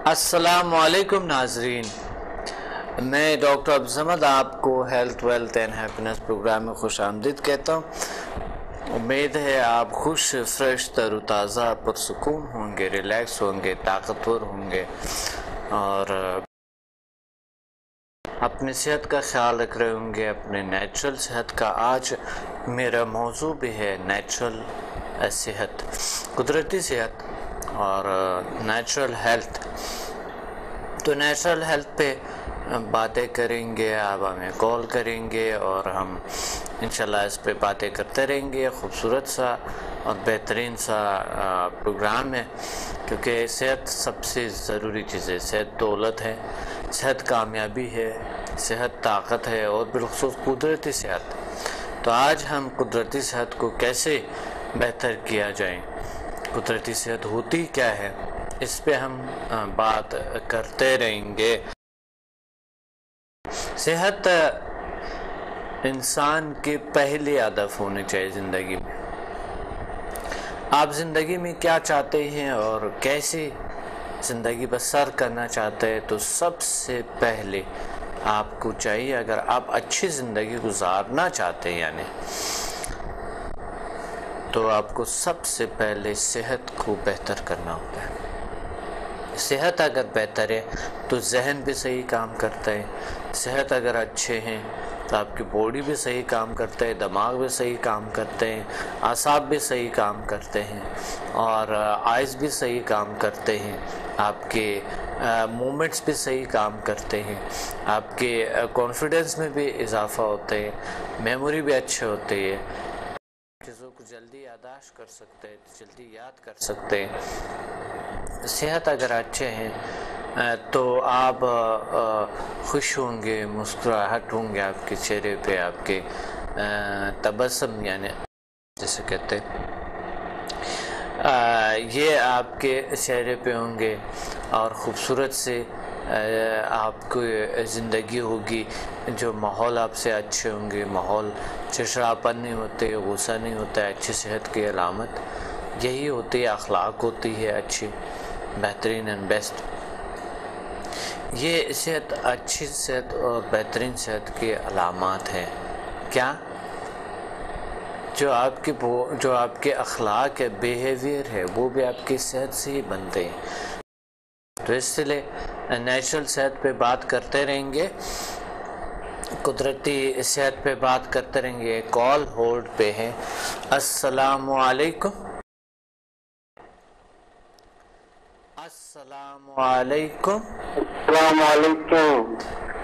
السلام علیکم ناظرین، میں ڈاکٹر عبدالصمد آپ کو health wealth and happiness programme میں خوش آمدید کہتا ہوں۔ امید ہے آپ خوش، فریش، تر و تازہ، پرسکون ہوں گے، ریلیکس ہوں گے، طاقتور ہوں گے اور اپنی صحت کا خیال رکھ رہے ہوں گے، اپنے نیچرل صحت کا۔ آج میرا موضوع بھی ہے نیچرل صحت، قدرتی صحت اور نیچرل ہیلتھ۔ تو نیچرل ہیلتھ پہ باتیں کریں گے، آپ ہمیں کال کریں گے اور ہم انشاءاللہ اس پہ باتیں کرتے رہیں گے۔ خوبصورت سا اور بہترین سا پروگرام ہے، کیونکہ صحت سب سے ضروری چیز ہے۔ صحت دولت ہے، صحت کامیابی ہے، صحت طاقت ہے، اور بالخصوص قدرتی صحت۔ تو آج ہم قدرتی صحت کو کیسے بہتر کیا جائے، قدرتی صحت ہوتی کیا ہے، اس پہ ہم بات کرتے رہیں گے۔ صحت انسان کے پہلے ہدف ہونے چاہیے زندگی میں۔ آپ زندگی میں کیا چاہتے ہیں اور کیسے زندگی بسر کرنا چاہتے ہیں، تو سب سے پہلے آپ کو چاہیے، اگر آپ اچھی زندگی گزارنا چاہتے ہیں یعنی، تو آپ کو سب سے پہلے صحت کو بہتر کرنا ہوتا ہے۔ صحت اگر بہتر ہے تو ذہن بھی صحیح کام کرتا ہے۔ صحت اگر اچھے ہیں تو آپ کی باڈی بھی صحیح کام کرتا ہے، دماغ بھی صحیح کام کرتے ہیں، اعصاب بھی صحیح کام کرتے ہیں اور آئز بھی صحیح کام کرتے ہیں، آپ کے مومنٹس بھی صحیح کام کرتے ہیں، آپ کے کانفیڈنس میں بھی اضافہ ہوتا ہے، میموری بھی اچھے ہوتے ہیں، چیزوں کو جلدی یادداشت کر سکتے ہیں، جلدی یاد کر سکتے ہیں۔ صحت اگر اچھے ہیں تو آپ خوش ہوں گے، مسکراہٹ ہوں گے آپ کے چہرے پہ، آپ کے تبسم یعنی جیسے کہتے ہیں، یہ آپ کے چہرے پہ ہوں گے اور خوبصورت سے آپ کو زندگی ہوگی، جو ماحول آپ سے اچھے ہوں گے، ماحول چڑچڑاپن نہیں ہوتے، غصہ نہیں ہوتا ہے۔ اچھی صحت کی علامت یہی ہوتی ہے، اخلاق ہوتی ہے اچھی، بہترین اینڈ بیسٹ۔ یہ صحت، اچھی صحت اور بہترین صحت کی علامات ہیں کیا؟ جو آپ کے اخلاق ہے، بیہیویئر ہے، وہ بھی آپ کی صحت سے ہی بنتے ہیں۔ تو اس لیے نیچرل صحت پہ بات کرتے رہیں گے، قدرتی صحت پہ بات کرتے رہیں گے۔ کال ہولڈ پہ ہے۔ السلام علیکم۔ السلام علیکم۔ السلام علیکم۔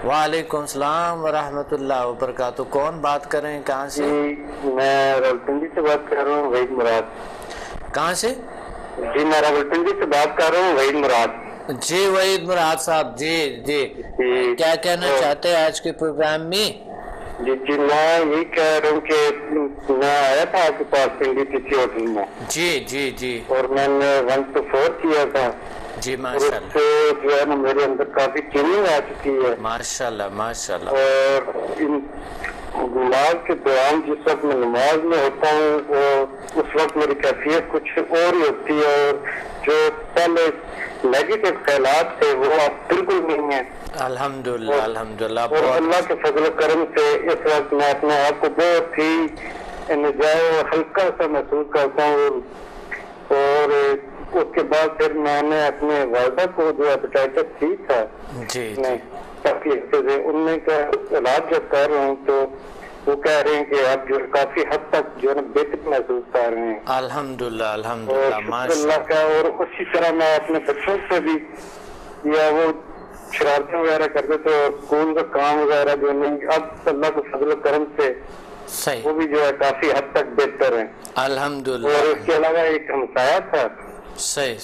وعلیکم السلام ورحمۃ اللہ وبرکاتہ۔ کون بات کر رہے ہیں، کہاں سے؟ جی میں راولپنڈی سے بات کر رہا ہوں، وحید مراد۔ کہاں سے؟ جی میں راولپنڈی سے بات کر رہا ہوں، وحید مراد۔ جی وحید مراد صاحب، جی کیا کہنا چاہتے ہیں آج کے پروگرام میں؟ جی میں یہی کہہ رہا ہوں کہ میں آیا تھا آپ کے پاس پنڈی کسی ہوٹل میں، جی اور میں نے 1 to 4 کیا تھا جی، اور ماشاء اس سے جو ہے نا میرے اندر کافی چینج آ چکی ہے۔ ماشاء اللہ۔ اور نماز کے دوران جس وقت میں نماز میں ہوتا ہوں، اس وقت میری کیفیت کچھ اور ہی ہوتی ہے، اور جو پہلے نیگیٹو خیالات تھے وہ اب بالکل نہیں ہیں۔ الحمدللہ اور اللہ کے فضل و کرم سے اس وقت میں اپنے آپ کو بہت ہی انجوائے اور ہلکا سا محسوس کرتا ہوں۔ اور اس کے بعد پھر میں نے اپنے والدہ کو جو ہیپیٹائٹس سی تھا کافی عرصے سے، ان میں کا علاج جب کر رہا ہوں تو وہ کہہ رہے ہیں کہ آپ جو کافی حد تک جو ہے نا بہتر محسوس کر رہے ہیں۔ الحمدللہ شکر اللہ کا۔ اور اسی طرح میں اپنے بچوں سے بھی، یا وہ شرارتیں وغیرہ کرتے تھے اور اسکول کا کام وغیرہ جو نہیں، اب اللہ کے فضل و کرم سے وہ بھی جو ہے کافی حد تک بہتر ہیں الحمدللہ۔ اور اس کے علاوہ ایک ہمسایہ تھا، صحیح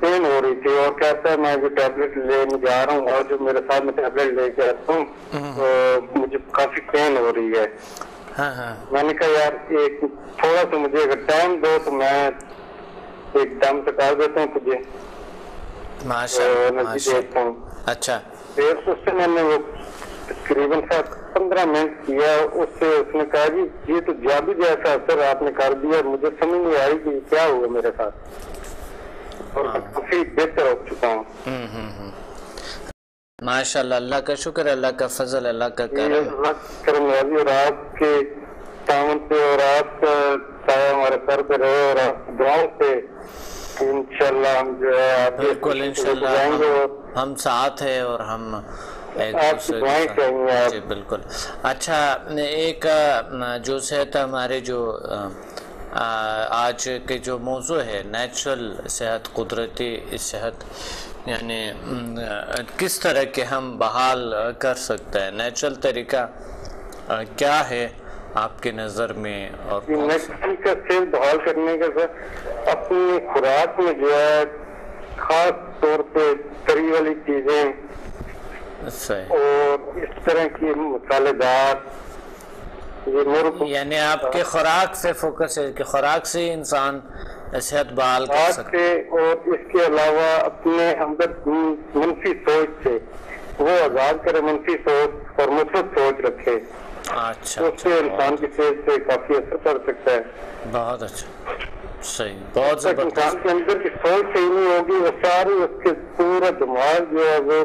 پین ہو رہی تھی اور کہتا ہے میں جو ٹیبلٹ لینے جا رہا ہوں، اور جو میرے ساتھ میں ٹیبلٹ لے کے آتا ہوں تو مجھے کافی پین ہو رہی ہے۔ میں نے کہا یار ایک تھوڑا سا مجھے اگر ٹائم دو تو میں ایک دم سے کر دیتا ہوں تجھے، دیکھتا ہوں۔ اچھا، پھر اس سے میں نے وہ تقریباً 15 منٹ کیا، اس نے کہا جی یہ تو جادو جیسا اثر آپ نے کر دیا، مجھے سمجھ نہیں آئی کہ کیا ہوا میرے ساتھ، اور کافی کافی بہتر ہو چکا ہوں۔ ماشاء اللہ، اللہ کا شکر، اللہ کا فضل، اللہ کا کرم، اللہ کرم نوازی، اور آپ کے تعاون سے اور آپ کا سایہ ہمارے سر پہ رہے اور آپ کی دعاؤں سے انشاءاللہ ہم جو ہے آپ بالکل انشاءاللہ ہم ساتھ ہیں اور ہم ایک دوسرے کے ساتھ، جی بالکل۔ اچھا، ایک جو صحت ہمارے جو آج کے جو موضوع ہے نیچرل صحت، قدرتی صحت، یعنی کس طرح کے ہم بحال کر سکتے ہیں، نیچرل طریقہ کیا ہے آپ کی نظر میں؟ اور نیچرل کا صحت بحال کرنے کا سر اپنی خوراک میں جو ہے خاص طور پہ تری والی چیزیں اور اس طرح کی مسالے دار، یعنی آپ کے خوراک سے فوکس ہے کہ خوراک سے انسان صحت بحال کر سکتے ہیں، اور اس کے علاوہ اپنے اندر منفی سوچ سے وہ آزاد کرے، منفی سوچ اور مثبت سوچ رکھے، اچھا اس سے انسان کی صحت سے کافی اثر پڑ سکتا ہے۔ بہت اچھا، صحیح، بہت زبردست۔ انسان کے اندر کی سوچ صحیح نہیں ہوگی، وہ ساری اس کے پورا دماغ جو ہے وہ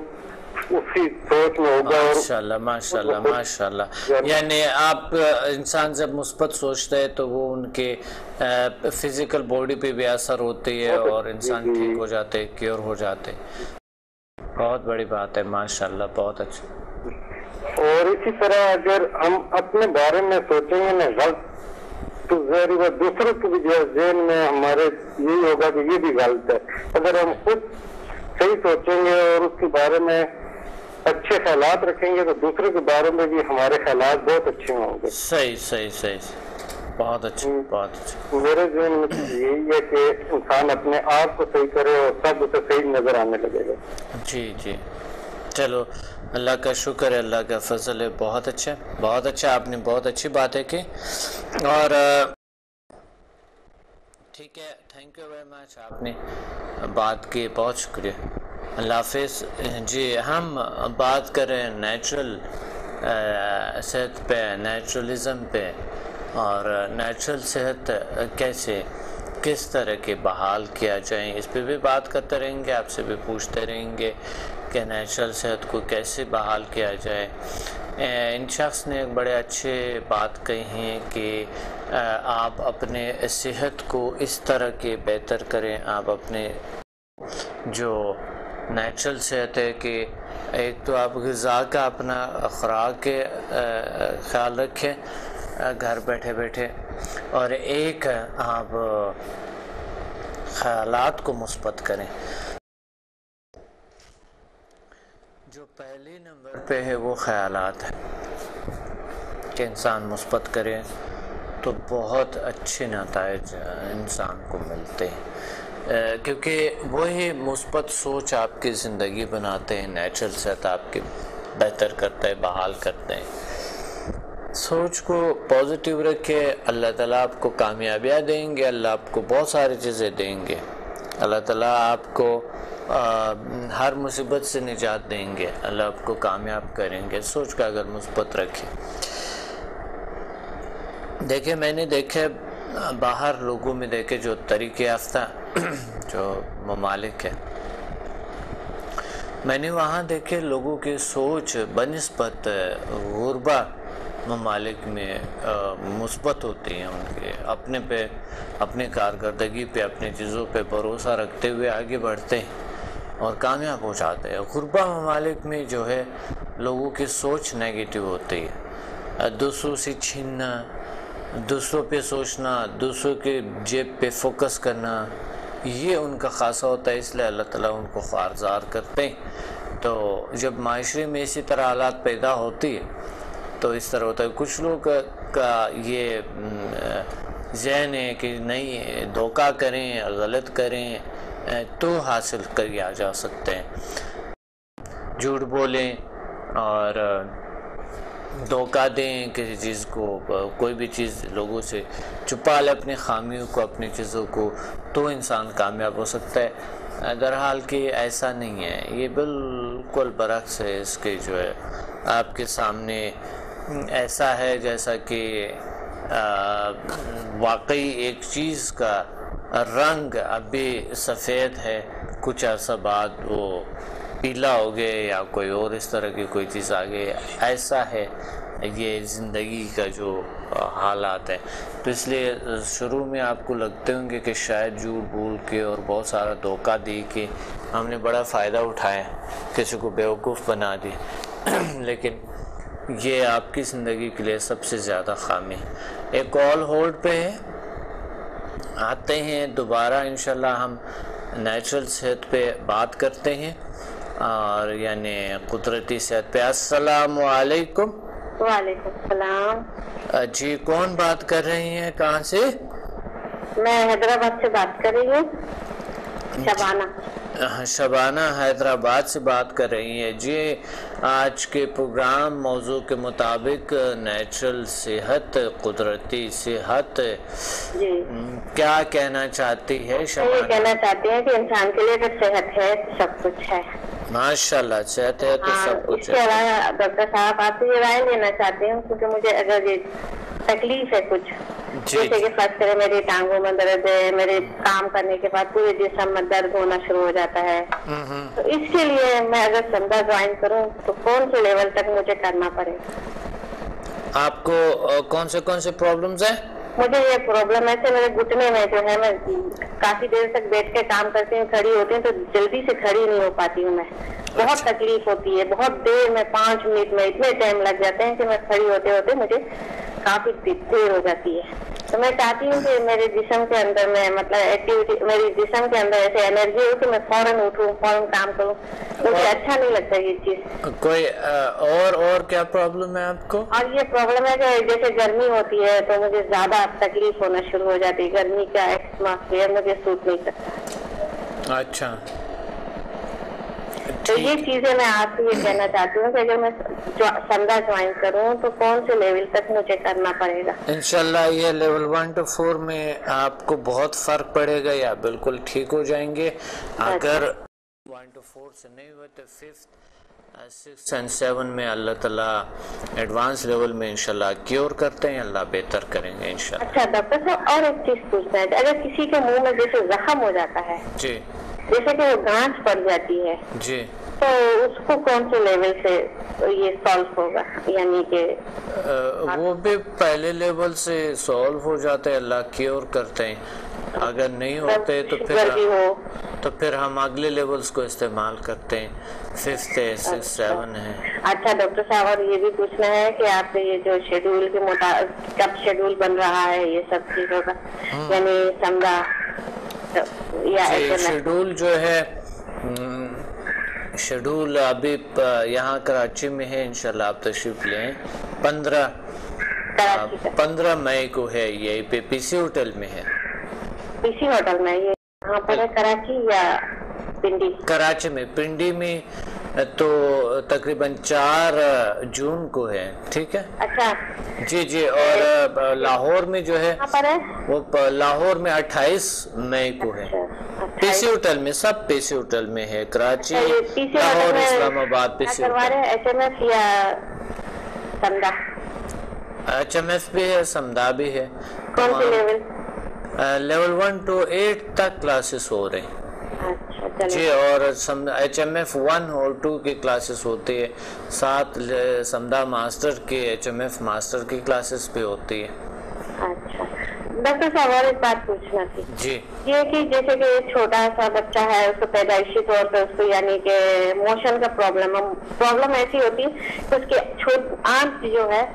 اسی سوچ میں ہوگا۔ ماشاءاللہ ماشاءاللہ ماشاءاللہ، یعنی آپ انسان جب مثبت سوچتے ہیں تو وہ ان کے فزیکل باڈی پہ بھی اثر ہوتی ہے اور انسان ٹھیک ہو جاتے، کیور ہو جاتے، بہت بڑی بات ہے، ماشاءاللہ، بہت اچھا۔ اور اسی طرح اگر ہم اپنے بارے میں سوچیں گے نا غلط، تو ظاہر ہے دوسروں کے بھی جو ذہن میں ہمارے یہی ہوگا کہ یہ بھی غلط ہے۔ اگر ہم خود صحیح سوچیں گے اور اس کے بارے میں اچھے خیالات رکھیں گے تو دوسرے کے بارے میں بھی ہمارے خیالات بہت اچھے ہوں گے۔ صحیح صحیح صحیح، بہت اچھا بہت اچھا۔ میرے ذہن میں یہی ہے کہ انسان اپنے آپ کو صحیح کرے اور سب اسے صحیح نظر آنے لگے گا۔ جی جی، چلو اللہ کا شکر ہے، اللہ کا فضل ہے، بہت اچھا بہت اچھا، آپ نے بہت اچھی باتیں کی، اور ٹھیک ہے، تھینک یو ویری مچ، آپ نے بات کی، بہت شکریہ، اللہ حافظ۔ جی، ہم بات کریں نیچرل صحت پہ، نیچرلزم پہ، اور نیچرل صحت کیسے کس طرح کے بحال کیا جائیں، اس پہ بھی بات کرتے رہیں گے، آپ سے بھی پوچھتے رہیں گے کہ نیچرل صحت کو کیسے بحال کیا جائے۔ ان شخص نے ایک بڑے اچھے بات کہی ہے کہ آپ اپنے صحت کو اس طرح کے بہتر کریں، آپ اپنے جو نیچرل صحت ہے کہ ایک تو آپ غذا کا، اپنا خوراک کے خیال رکھیں گھر بیٹھے بیٹھے، اور ایک آپ خیالات کو مثبت کریں۔ جو پہلے نمبر پہ ہے وہ خیالات ہے کہ انسان مثبت کرے تو بہت اچھے نتائج انسان کو ملتے ہیں، کیونکہ وہی مثبت سوچ آپ کی زندگی بناتے ہیں، نیچرل صحت آپ کی بہتر کرتے ہیں، بحال کرتے ہیں۔ سوچ کو پازیٹیو رکھے، اللہ تعالیٰ آپ کو کامیابیاں دیں گے، اللہ آپ کو بہت ساری چیزیں دیں گے، اللہ تعالیٰ آپ کو ہر مصیبت سے نجات دیں گے، اللہ آپ کو کامیاب کریں گے، سوچ کا اگر مثبت رکھیں۔ دیکھیں، میں نے دیکھے باہر لوگوں میں دیکھے جو ترقی یافتہ جو ممالک ہیں، میں نے وہاں دیکھے لوگوں کی سوچ بنسبت غربا ممالک میں مثبت ہوتی ہیں، ان کے اپنے پہ، اپنی کارکردگی پہ، اپنی چیزوں پہ بھروسہ رکھتے ہوئے آگے بڑھتے ہیں اور کامیاب ہو جاتے ہیں۔ غربا ممالک میں جو ہے لوگوں کی سوچ نیگیٹو ہوتی ہے، دوسروں سے چھیننا، دوسروں پہ سوچنا، دوسروں کے جیب پہ فوکس کرنا، یہ ان کا خاصہ ہوتا ہے، اس لیے اللہ تعالیٰ ان کو خارزار کرتے ہیں۔ تو جب معاشرے میں اسی طرح حالات پیدا ہوتی ہے تو اس طرح ہوتا ہے۔ کچھ لوگ کا یہ ذہن ہے کہ نہیں، دھوکہ کریں، غلط کریں تو حاصل کیا جا سکتے ہیں، جھوٹ بولیں اور دھوکہ دیں کسی چیز کو، کوئی بھی چیز لوگوں سے چھپا لے، اپنی خامیوں کو، اپنی چیزوں کو، تو انسان کامیاب ہو سکتا ہے۔ درحال کہ ایسا نہیں ہے، یہ بالکل برعکس ہے اس کے، جو ہے آپ کے سامنے ایسا ہے جیسا کہ واقعی ایک چیز کا رنگ ابھی سفید ہے کچھ عرصہ بعد وہ پیلا ہو گئے یا کوئی اور اس طرح کی کوئی چیز آ گئی. ایسا ہے یہ زندگی کا جو حالات ہیں. تو اس لیے شروع میں آپ کو لگتے ہوں گے کہ شاید جھوٹ بول کے اور بہت سارا دھوکہ دے کے ہم نے بڑا فائدہ اٹھایا, کسی کو بیوقوف بنا دی, لیکن یہ آپ کی زندگی کے لیے سب سے زیادہ خامی ہے. ایک کال ہولڈ پہ ہے, آتے ہیں دوبارہ انشاءاللہ ہم نیچرل صحت پہ بات کرتے ہیں اور یعنی قدرتی صحت پہ. السلام علیکم. وعلیکم السلام. جی کون بات کر رہی ہیں, کہاں سے؟ میں حیدرآباد سے بات کر رہی ہوں, شبانہ. شبانہ حیدرآباد سے بات کر رہی ہیں. جی آج کے پروگرام موضوع کے مطابق نیچرل صحت, قدرتی صحت, جی کیا کہنا چاہتی ہے شبانہ؟ یہ کہنا چاہتی ہیں کہ انسان کے لیے اگر صحت ہے تو سب کچھ ہے. ماشاءاللہ صحت ہے تو سب کچھ اس کے علاوہ ڈاکٹر صاحب آپ سے یہ رائے لینا چاہتی ہوں کیونکہ مجھے اگر یہ تکلیف ہے کچھ, جیسے کہ فرض کرے میری ٹانگوں میں درد ہے, میرے کام کرنے کے بعد پورے جسم میں درد ہونا شروع ہو جاتا ہے, تو اس کے لیے میں اگر سمدھا جوائن کروں تو کون سے لیول تک مجھے کرنا پڑے؟ آپ کو کون سے پرابلمز ہیں؟ مجھے یہ پرابلم ہے کہ میرے گھٹنے میں جو ہے, میں کافی دیر تک بیٹھ کے کام کرتی ہوں, کھڑی ہوتی ہوں تو جلدی سے کھڑی نہیں ہو پاتی ہوں. میں بہت تکلیف ہوتی ہے, بہت دیر میں 5 منٹ میں اتنے ٹائم لگ جاتے ہیں کہ میں کھڑی ہوتے ہوتے مجھے کافی دیر ہو جاتی ہے. تو میں چاہتی ہوں کہ میرے جسم کے اندر میں مطلب ایکٹیویٹی, میری جسم کے اندر ایسے انرجی ہو کہ میں فوراً اٹھوں, فوراً کام کروں. مجھے اچھا نہیں لگتا یہ چیز. کوئی اور کیا پرابلم ہے آپ کو؟ اور یہ پرابلم ہے کہ جیسے گرمی ہوتی ہے تو مجھے زیادہ تکلیف ہونا شروع ہو جاتی ہے. گرمی کا ایٹماسفیئر مجھے سوٹ نہیں کرتا. اچھا, تو یہ چیزیں میں آپ سے یہ کہنا چاہتی ہوں کہ اگر میں سمدھا جوائن کروں تو کون سے لیول تک مجھے کرنا پڑے گا؟ انشاءاللہ یہ لیول 1 to 4 میں آپ کو بہت فرق پڑے گا یا بالکل ٹھیک ہو جائیں گے. اگر 1 to 4 سے نہیں ہوئے تو 5th 6 and 7 میں اللہ تعالیٰ ایڈوانس لیول میں انشاءاللہ کیور کرتے ہیں, اللہ بہتر کریں گے انشاءاللہ. اچھا ڈاکٹر صاحب اور ایک چیز پوچھنا ہے, اگر کسی کے منہ میں جیسے زخم ہو جاتا ہے, جی جیسے کہ وہ گانٹھ پڑ جاتی ہے, جی تو اس کو کون سے لیول سے یہ سالو ہوگا؟ یعنی کہ وہ بھی پہلے لیول سے سالو ہو جاتا ہے, اللہ کیور کرتے ہیں. اگر نہیں ہوتے تو پھر ہم اگلے لیولز کو استعمال کرتے ہیں, 5th 6 7 ہے. اچھا ڈاکٹر صاحب اور یہ بھی پوچھنا ہے کہ آپ یہ جو شیڈول کے مطابق کب شیڈول بن رہا ہے یہ سب چیزوں کا, یعنی سمدھا یا شیڈول جو ہے, شیڈول ابھی یہاں کراچی میں ہے, انشاءاللہ آپ تشریف لیں. 15 مئی کو ہے, یہی پہ پی سی ہوٹل میں ہے. پی سی ہوٹل میں یہ کہاں پر ہے, کراچی یا پنڈی؟ کراچی میں. پنڈی میں تو تقریباً 4 جون کو ہے, ٹھیک ہے. اچھا جی اور لاہور میں جو ہے وہ لاہور میں 28 مئی کو ہے. پی سی ہوٹل میں, سب پی سی ہوٹل میں ہے, کراچی, لاہور, اسلام آباد پی سی ہوٹل. ایچ ایم ایف یا سمدھا؟ ایچ ایم ایف بھی ہے, سمدھا بھی ہے. کون سے لیول؟ لیول 1 to 8 تک کلاسز ہو رہے ہیں. جی اور ایچ ایم ایف 1 اور 2 کی کلاسز ہوتی ہے, ساتھ سمدھا ماسٹر کی, ایچ ایم ایف ماسٹر کی کلاسز بھی ہوتی ہے. اچھا ڈاکٹر صاحب اور ایک بات پوچھنا تھی. جی یہ کہ جیسے کہ چھوٹا سا بچہ ہے, اس کو پیدائشی طور پہ اس کو یعنی کہ موشن کا پرابلم ایسی ہوتی ہے کہ اس کی آنکھ جو ہے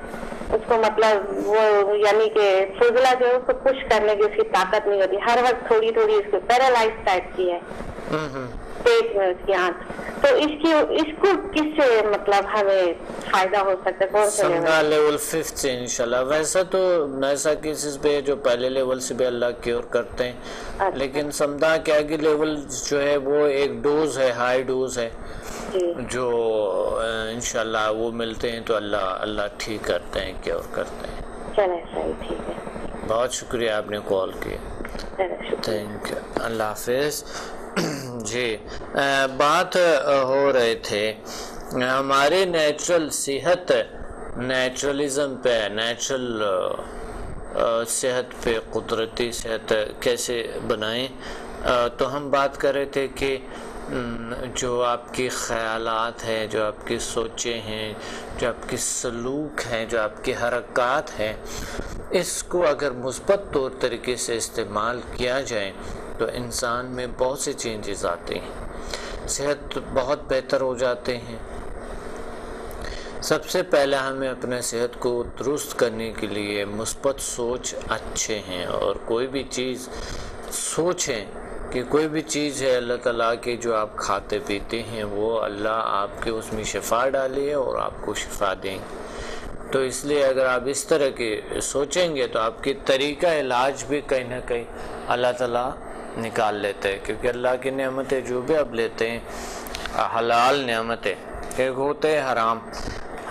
اس کو مطلب وہ یعنی کہ فضلہ جو ہے اس کو پش کرنے کی اس کی طاقت نہیں ہوتی, ہر وقت تھوڑی اس کو پیرالائز ٹائپ کی ہے پیٹ میں اس کی آنکھ. تو اس کو کس سے مطلب ہمیں فائدہ ہو سکتا ہے, کون سے لیول 5 سے انشاءاللہ. ویسا تو ایسا کیسز پہ جو پہلے لیول سے بھی اللہ کیور کرتے ہیں, لیکن سمدھا کے آگے لیول جو ہے وہ ایک ڈوز ہے, ہائی ڈوز ہے, جو انشاءاللہ وہ ملتے ہیں تو اللہ ٹھیک کرتے ہیں, کیور کرتے ہیں. چلے صحیح, ٹھیک ہے. بہت شکریہ آپ نے کال کیا, تھینک یو, اللہ حافظ. جی بات ہو رہے تھے ہمارے نیچرل صحت, نیچرلزم پہ, نیچرل صحت پہ, قدرتی صحت کیسے بنائیں. تو ہم بات کر رہے تھے کہ جو آپ کے خیالات ہیں، جو آپ کی سوچیں ہیں، جو آپ کی سلوک ہیں، جو آپ کی حرکات ہیں، اس کو اگر مثبت طور طریقے سے استعمال کیا جائے تو انسان میں بہت سے چینجز آتے ہیں، صحت بہت بہتر ہو جاتے ہیں۔ سب سے پہلے ہمیں اپنے صحت کو درست کرنے کے لیے مثبت سوچ اچھے ہیں، اور کوئی بھی چیز سوچیں کہ کوئی بھی چیز ہے اللہ تعالیٰ کی جو آپ کھاتے پیتے ہیں وہ اللہ آپ کے اس میں شفا ڈالی ہے اور آپ کو شفا دیں گے۔ تو اس لیے اگر آپ اس طرح کے سوچیں گے تو آپ کی طریقہ علاج بھی کہیں نہ کہیں اللہ تعالیٰ نکال لیتے ہیں، کیونکہ اللہ کی نعمتیں جو بھی آپ لیتے ہیں حلال نعمتیں، ایک ہوتے ہیں حرام۔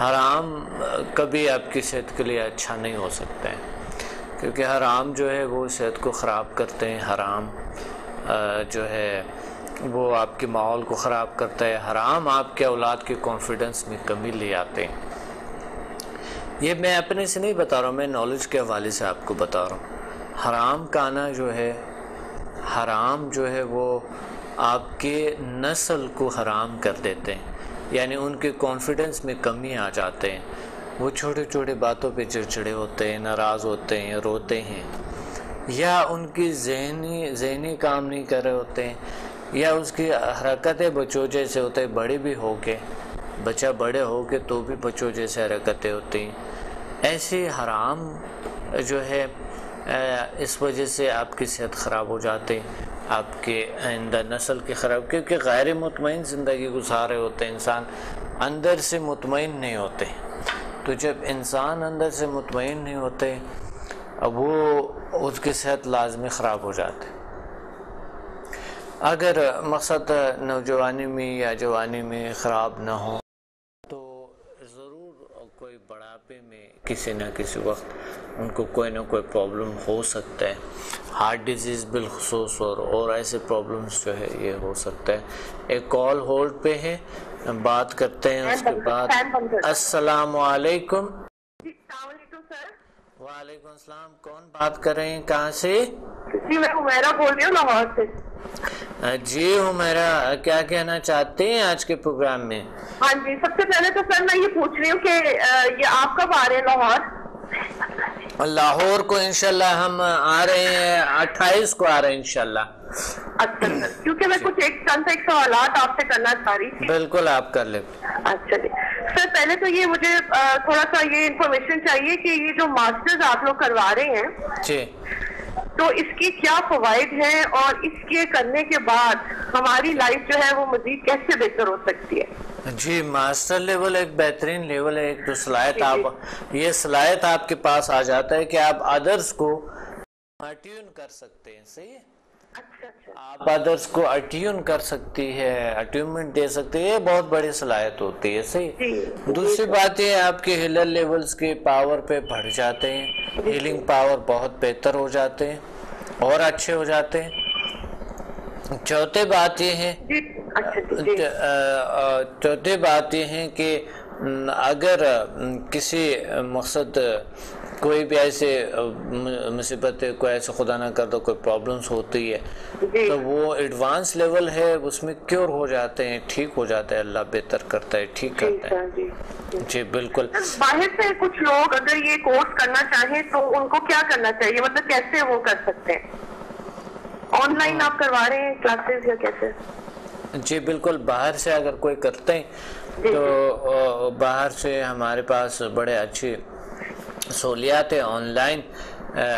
حرام کبھی آپ کی صحت کے لیے اچھا نہیں ہو سکتا ہے، کیونکہ حرام جو ہے وہ صحت کو خراب کرتے ہیں، حرام جو ہے وہ آپ کے ماحول کو خراب کرتا ہے، حرام آپ کے اولاد کے کانفیڈنس میں کمی لے آتے ہیں۔ یہ میں اپنے سے نہیں بتا رہا ہوں، میں نالج کے حوالے سے آپ کو بتا رہا ہوں۔ حرام کھانا جو ہے، حرام جو ہے وہ آپ کے نسل کو حرام کر دیتے ہیں، یعنی ان کے کانفیڈنس میں کمی آ جاتے ہیں، وہ چھوٹے چھوٹے باتوں پہ چڑچڑے ہوتے ہیں، ناراض ہوتے ہیں، روتے ہیں، یا ان کی ذہنی کام نہیں کر رہے ہوتے ہیں، یا اس کی حرکتیں بچوں جیسے ہوتے ہیں، بڑے بھی ہو کے بچہ بڑے ہو کے تو بھی بچوں جیسے حرکتیں ہوتی ہیں۔ ایسی حرام جو ہے اس وجہ سے آپ کی صحت خراب ہو جاتی، آپ کے آئندہ نسل کی خراب، کیونکہ غیر مطمئن زندگی گزار رہے ہوتے ہیں، انسان اندر سے مطمئن نہیں ہوتے۔ تو جب انسان اندر سے مطمئن نہیں ہوتے اب وہ اس کی صحت لازمی خراب ہو جاتی۔ اگر مقصد نوجوانی میں یا جوانی میں خراب نہ ہو تو ضرور کوئی بڑھاپے میں کسی نہ کسی وقت ان کو کوئی نہ کوئی پرابلم ہو سکتا ہے، ہارٹ ڈیزیز بالخصوص، اور ایسے پرابلمس جو ہے یہ ہو سکتا ہے۔ ایک کال ہولڈ پہ ہے، بات کرتے ہیں اس کے بعد۔ السلام علیکم۔ السلام علیکم سر۔ وعلیکم السلام، کون بات کر رہے ہیں، کہاں سے؟ جی میں حمیرہ بول رہی ہوں لاہور سے۔ جی حمیرہ، کیا کہنا چاہتے ہیں آج کے پروگرام میں؟ ہاں جی، سب سے پہلے تو سر میں یہ پوچھ رہی ہوں کہ یہ آپ کب آ رہے ہیں لاہور؟ لاہور کو انشاءاللہ ہم آ رہے ہیں 28 کو آ رہے ہیں انشاءاللہ۔ اچھا سر، کیونکہ میں کچھ ایک سوالات آپ سے کرنا چاہ رہی تھی۔ بالکل آپ کر لیں۔ اچھا جی سر، پہلے تو یہ مجھے تھوڑا سا یہ انفارمیشن چاہیے کہ یہ جو ماسٹرز آپ لوگ کروا رہے ہیں جی، تو اس کی کیا فوائد ہیں، اور اس کے کرنے کے بعد ہماری لائف جو ہے وہ مزید کیسے بہتر ہو سکتی ہے؟ جی ماسٹر لیول ایک بہترین لیول ہے، ایک جو صلاحیت آپ، یہ صلاحیت آپ کے پاس آ جاتا ہے کہ آپ ادرس کو اٹیون کر سکتے ہیں۔ صحیح ہے، آپ ادرس کو اٹیون کر سکتی ہے، اٹیونمنٹ دے سکتے ہیں، یہ بہت بڑی صلاحیت ہوتی ہے۔ صحیح۔ دوسری بات یہ آپ کے ہیلر لیولز کے پاور پہ بڑھ جاتے ہیں، ہیلنگ پاور بہت بہتر ہو جاتے ہیں اور اچھے ہو جاتے ہیں۔ چوتھی بات یہ ہے، چوتھی بات یہ ہے کہ اگر کسی مقصد کوئی بھی ایسے مصیبت ہے، کوئی ایسے خدا نہ کردہ کوئی پرابلمس ہوتی ہے تو وہ ایڈوانس لیول ہے، اس میں کیور ہو جاتے ہیں، ٹھیک ہو جاتا ہے، اللہ بہتر کرتا ہے، ٹھیک کرتا ہے۔ جی بالکل۔ باہر سے کچھ لوگ اگر یہ کورس کرنا چاہیں تو ان کو کیا کرنا چاہیے، مطلب کیسے وہ کر سکتے ہیں؟ آن لائن آپ کروا رہے ہیں کلاسز یا کیسے؟ جی بالکل، باہر سے اگر کوئی کرتے ہیں تو باہر سے ہمارے پاس بڑے اچھی سہولیات ہیں آن لائن،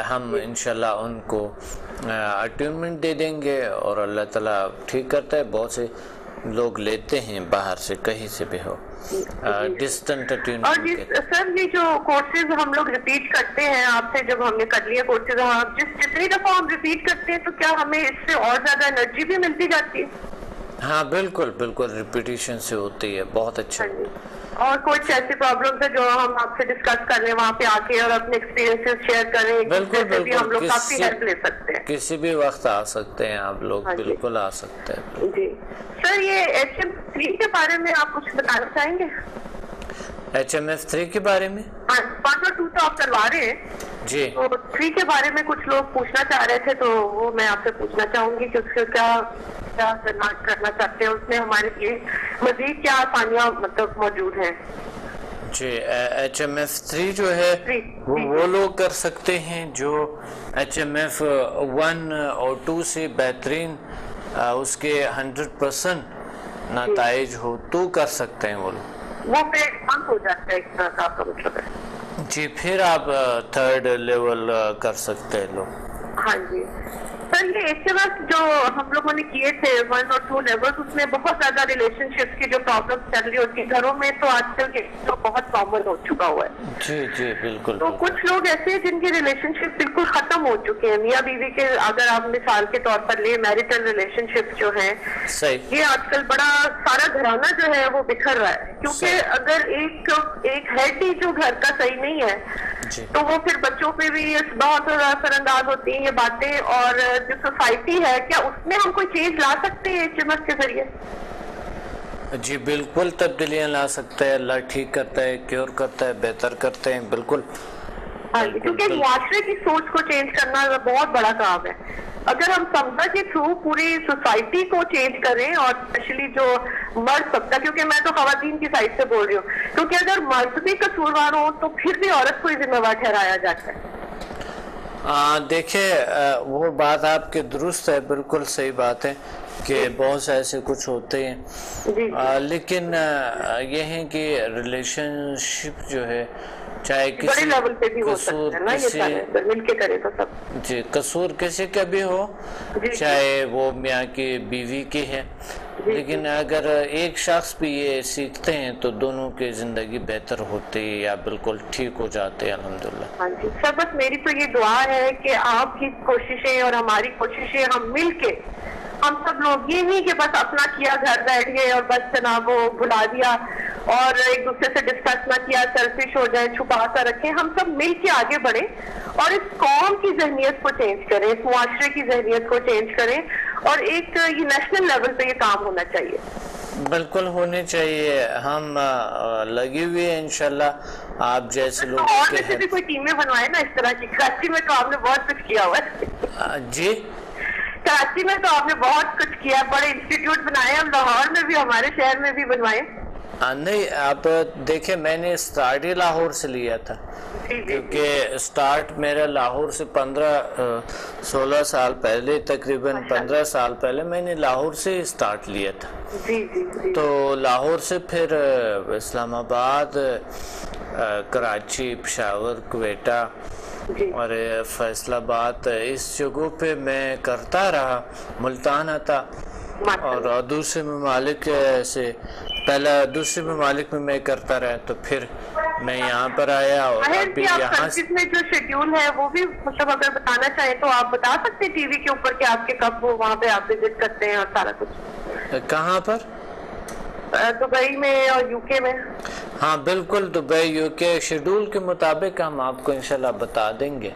ہم انشاءاللہ ان کو اٹیونمنٹ دے دیں گے اور اللہ تعالیٰ ٹھیک کرتا ہے۔ بہت سے لوگ لیتے ہیں باہر سے، کہیں سے بھی ہو، ڈسٹنٹ اٹیونمنٹ۔ اور جی سر، یہ جو کورسز ہم لوگ ریپیٹ کرتے ہیں آپ سے، جب ہم نے کر لیا کورسز، جتنی دفعہ ہم ریپیٹ کرتے ہیں تو کیا ہمیں اس سے اور زیادہ انرجی بھی ملتی جاتی ہے؟ ہاں بالکل بالکل، ریپیٹیشن سے ہوتی ہے، بہت اچھا۔ اور کچھ ایسی پرابلمز ہیں جو ہم آپ سے ڈسکس کر رہے ہیں وہاں پہ آ کے، اور اپنے ایکسپیرینسز شیئر کر رہے ہیں، بالکل بالکل ہم لوگ کافی ہیلپ لے سکتے ہیں۔ کسی بھی وقت آ سکتے ہیں آپ لوگ، بالکل آ سکتے ہیں۔ جی سر، یہ HM3 کے بارے میں آپ کچھ بتانا چاہیں گے؟ HMF3 کے بارے میں؟ ہاں، 5 اور 2 تو آپ کروا رہے ہیں۔ جی تو 3 کے بارے میں کچھ لوگ پوچھنا چاہ رہے تھے، تو وہ میں آپ سے پوچھنا چاہوں گی کہ اس سے کیا کرنا چاہتے ہیں، اس میں ہمارے لیے مزید کیا آسانیاں مطلب موجود ہیں؟ جی HMF3 جو ہے وہ لوگ کر سکتے ہیں جو HMF1 اور 2 سے بہترین اس کے 100% نتائج ہو تو کر سکتے ہیں وہ لوگ، وہ پہ بند ہو جاتا ہے اس طرح کا آپ کا مطلب ہے؟ جی پھر آپ 3rd لیول کر سکتے ہیں لوگ۔ ہاں جی سر، یہ HMF جو ہم لوگوں نے کیے تھے 1 اور 2 لیول، اس میں بہت زیادہ ریلیشن شپ کی جو پرابلم چل رہی ہوتی ہے گھروں میں، تو آج کل کے جو بہت کامن ہو چکا ہوا ہے۔ جی جی بالکل۔ تو کچھ لوگ ایسے ہیں جن کی ریلیشن شپ بالکل ختم ہو چکے ہیں، میاں بیوی کے، اگر آپ مثال کے طور پر لیں میریٹل ریلیشن شپ جو ہے، صحیح، یہ آج کل بڑا سارا گھرانہ جو ہے وہ بکھر رہا ہے، کیونکہ اگر ایک ہیڈ ہی جو گھر کا صحیح نہیں ہے تو وہ پھر بچوں پہ بھی بہت اثر انداز ہوتی ہیں یہ باتیں، اور جو سوسائٹی ہے کیا اس میں ہم کوئی چینج لا سکتے ہیں HMF کے ذریعے؟ جی بالکل تبدیلیاں لا سکتے ہیں، اللہ ٹھیک کرتا ہے، کیور کرتا ہے، بہتر کرتے ہیں، بالکل۔ ہاں جی، کیونکہ معاشرے کی سوچ کو چینج کرنا بہت بڑا کام ہے۔ اگر ہم سمجھا کے تھرو پوری سوسائٹی کو چینج کریں، اور اسپیشلی جو مرد طبقہ، کیونکہ میں تو خواتین کی سائڈ سے بول رہی ہوں، کیونکہ اگر مرد بھی قصوروار ہو تو پھر بھی عورت کو ہی ذمہ وار ٹھہرایا جاتا ہے۔ دیکھیں وہ بات آپ کے درست ہے، بالکل صحیح بات ہے کہ بہت سے ایسے کچھ ہوتے ہیں، لیکن یہ ہے کہ ریلیشن شپ جو ہے چاہے بڑے لیول پہ بھی ہو قصور سکتا ہے نا، یہ مل کے کرے تو سب، جی قصور کسی کا بھی ہو، چاہے وہ میاں کی بیوی کی ہے، لیکن اگر ایک شخص بھی یہ سیکھتے ہیں تو دونوں کی زندگی بہتر ہوتی ہے یا بالکل ٹھیک ہو جاتے ہیں الحمدللہ۔ ہاں جی سر، بس میری تو یہ دعا ہے کہ آپ کی کوششیں اور ہماری کوششیں ہم مل کے، ہم سب لوگ یہ نہیں کہ بس اپنا کیا گھر بیٹھ گئے اور بس جناب وہ بھلا دیا اور ایک دوسرے سے ڈسکس نہ کیا، سیلفش ہو جائیں، چھپا کر رکھیں، ہم سب مل کے آگے بڑھیں اور اس قوم کی ذہنیت کو چینج کریں، اس معاشرے کی ذہنیت کو چینج کریں، اور ایک یہ نیشنل لیول پہ یہ کام ہونا چاہیے۔ بالکل ہونے چاہیے، ہم لگے ہوئے ہیں انشاءاللہ آپ جیسے لوگ اور ویسے بھی کوئی ٹیمیں بنوائے نا اس طرح کی، کراچی میں تو آپ نے بہت کچھ کیا ہوا ہے۔ جی کراچی میں تو آپ نے بہت کچھ کیا، بڑے انسٹیٹیوٹ بنائے، ہم لاہور میں بھی، ہمارے شہر میں بھی بنوائے۔ نہیں آپ دیکھیں میں نے سٹارٹ ہی لاہور سے لیا تھا، کیونکہ سٹارٹ میرا لاہور سے 16 سال پہلے، تقریباً 15 سال پہلے میں نے لاہور سے سٹارٹ لیا تھا۔ تو لاہور سے پھر اسلام آباد، کراچی، پشاور، کوئٹہ اور فیصل آباد، اس جگہوں پہ میں کرتا رہا، ملتان تھا، اور دوسرے ممالک سے پہلا دوسرے ممالک میں کرتا رہا، تو پھر میں یہاں پر آیا، اور ابھی یہاں میں جو شیڈیول ہے وہ بھی مطلب اگر بتانا چاہیں تو آپ بتا سکتے ہیں ٹی وی کے اوپر کہ آپ کے کب وہ وہاں پہ آپ وزٹ کرتے ہیں اور سارا کچھ؟ کہاں پر؟ دبئی میں اور UK میں۔ ہاں بالکل، دبئی UK شیڈول کے مطابق ہم آپ کو انشاءاللہ بتا دیں گے،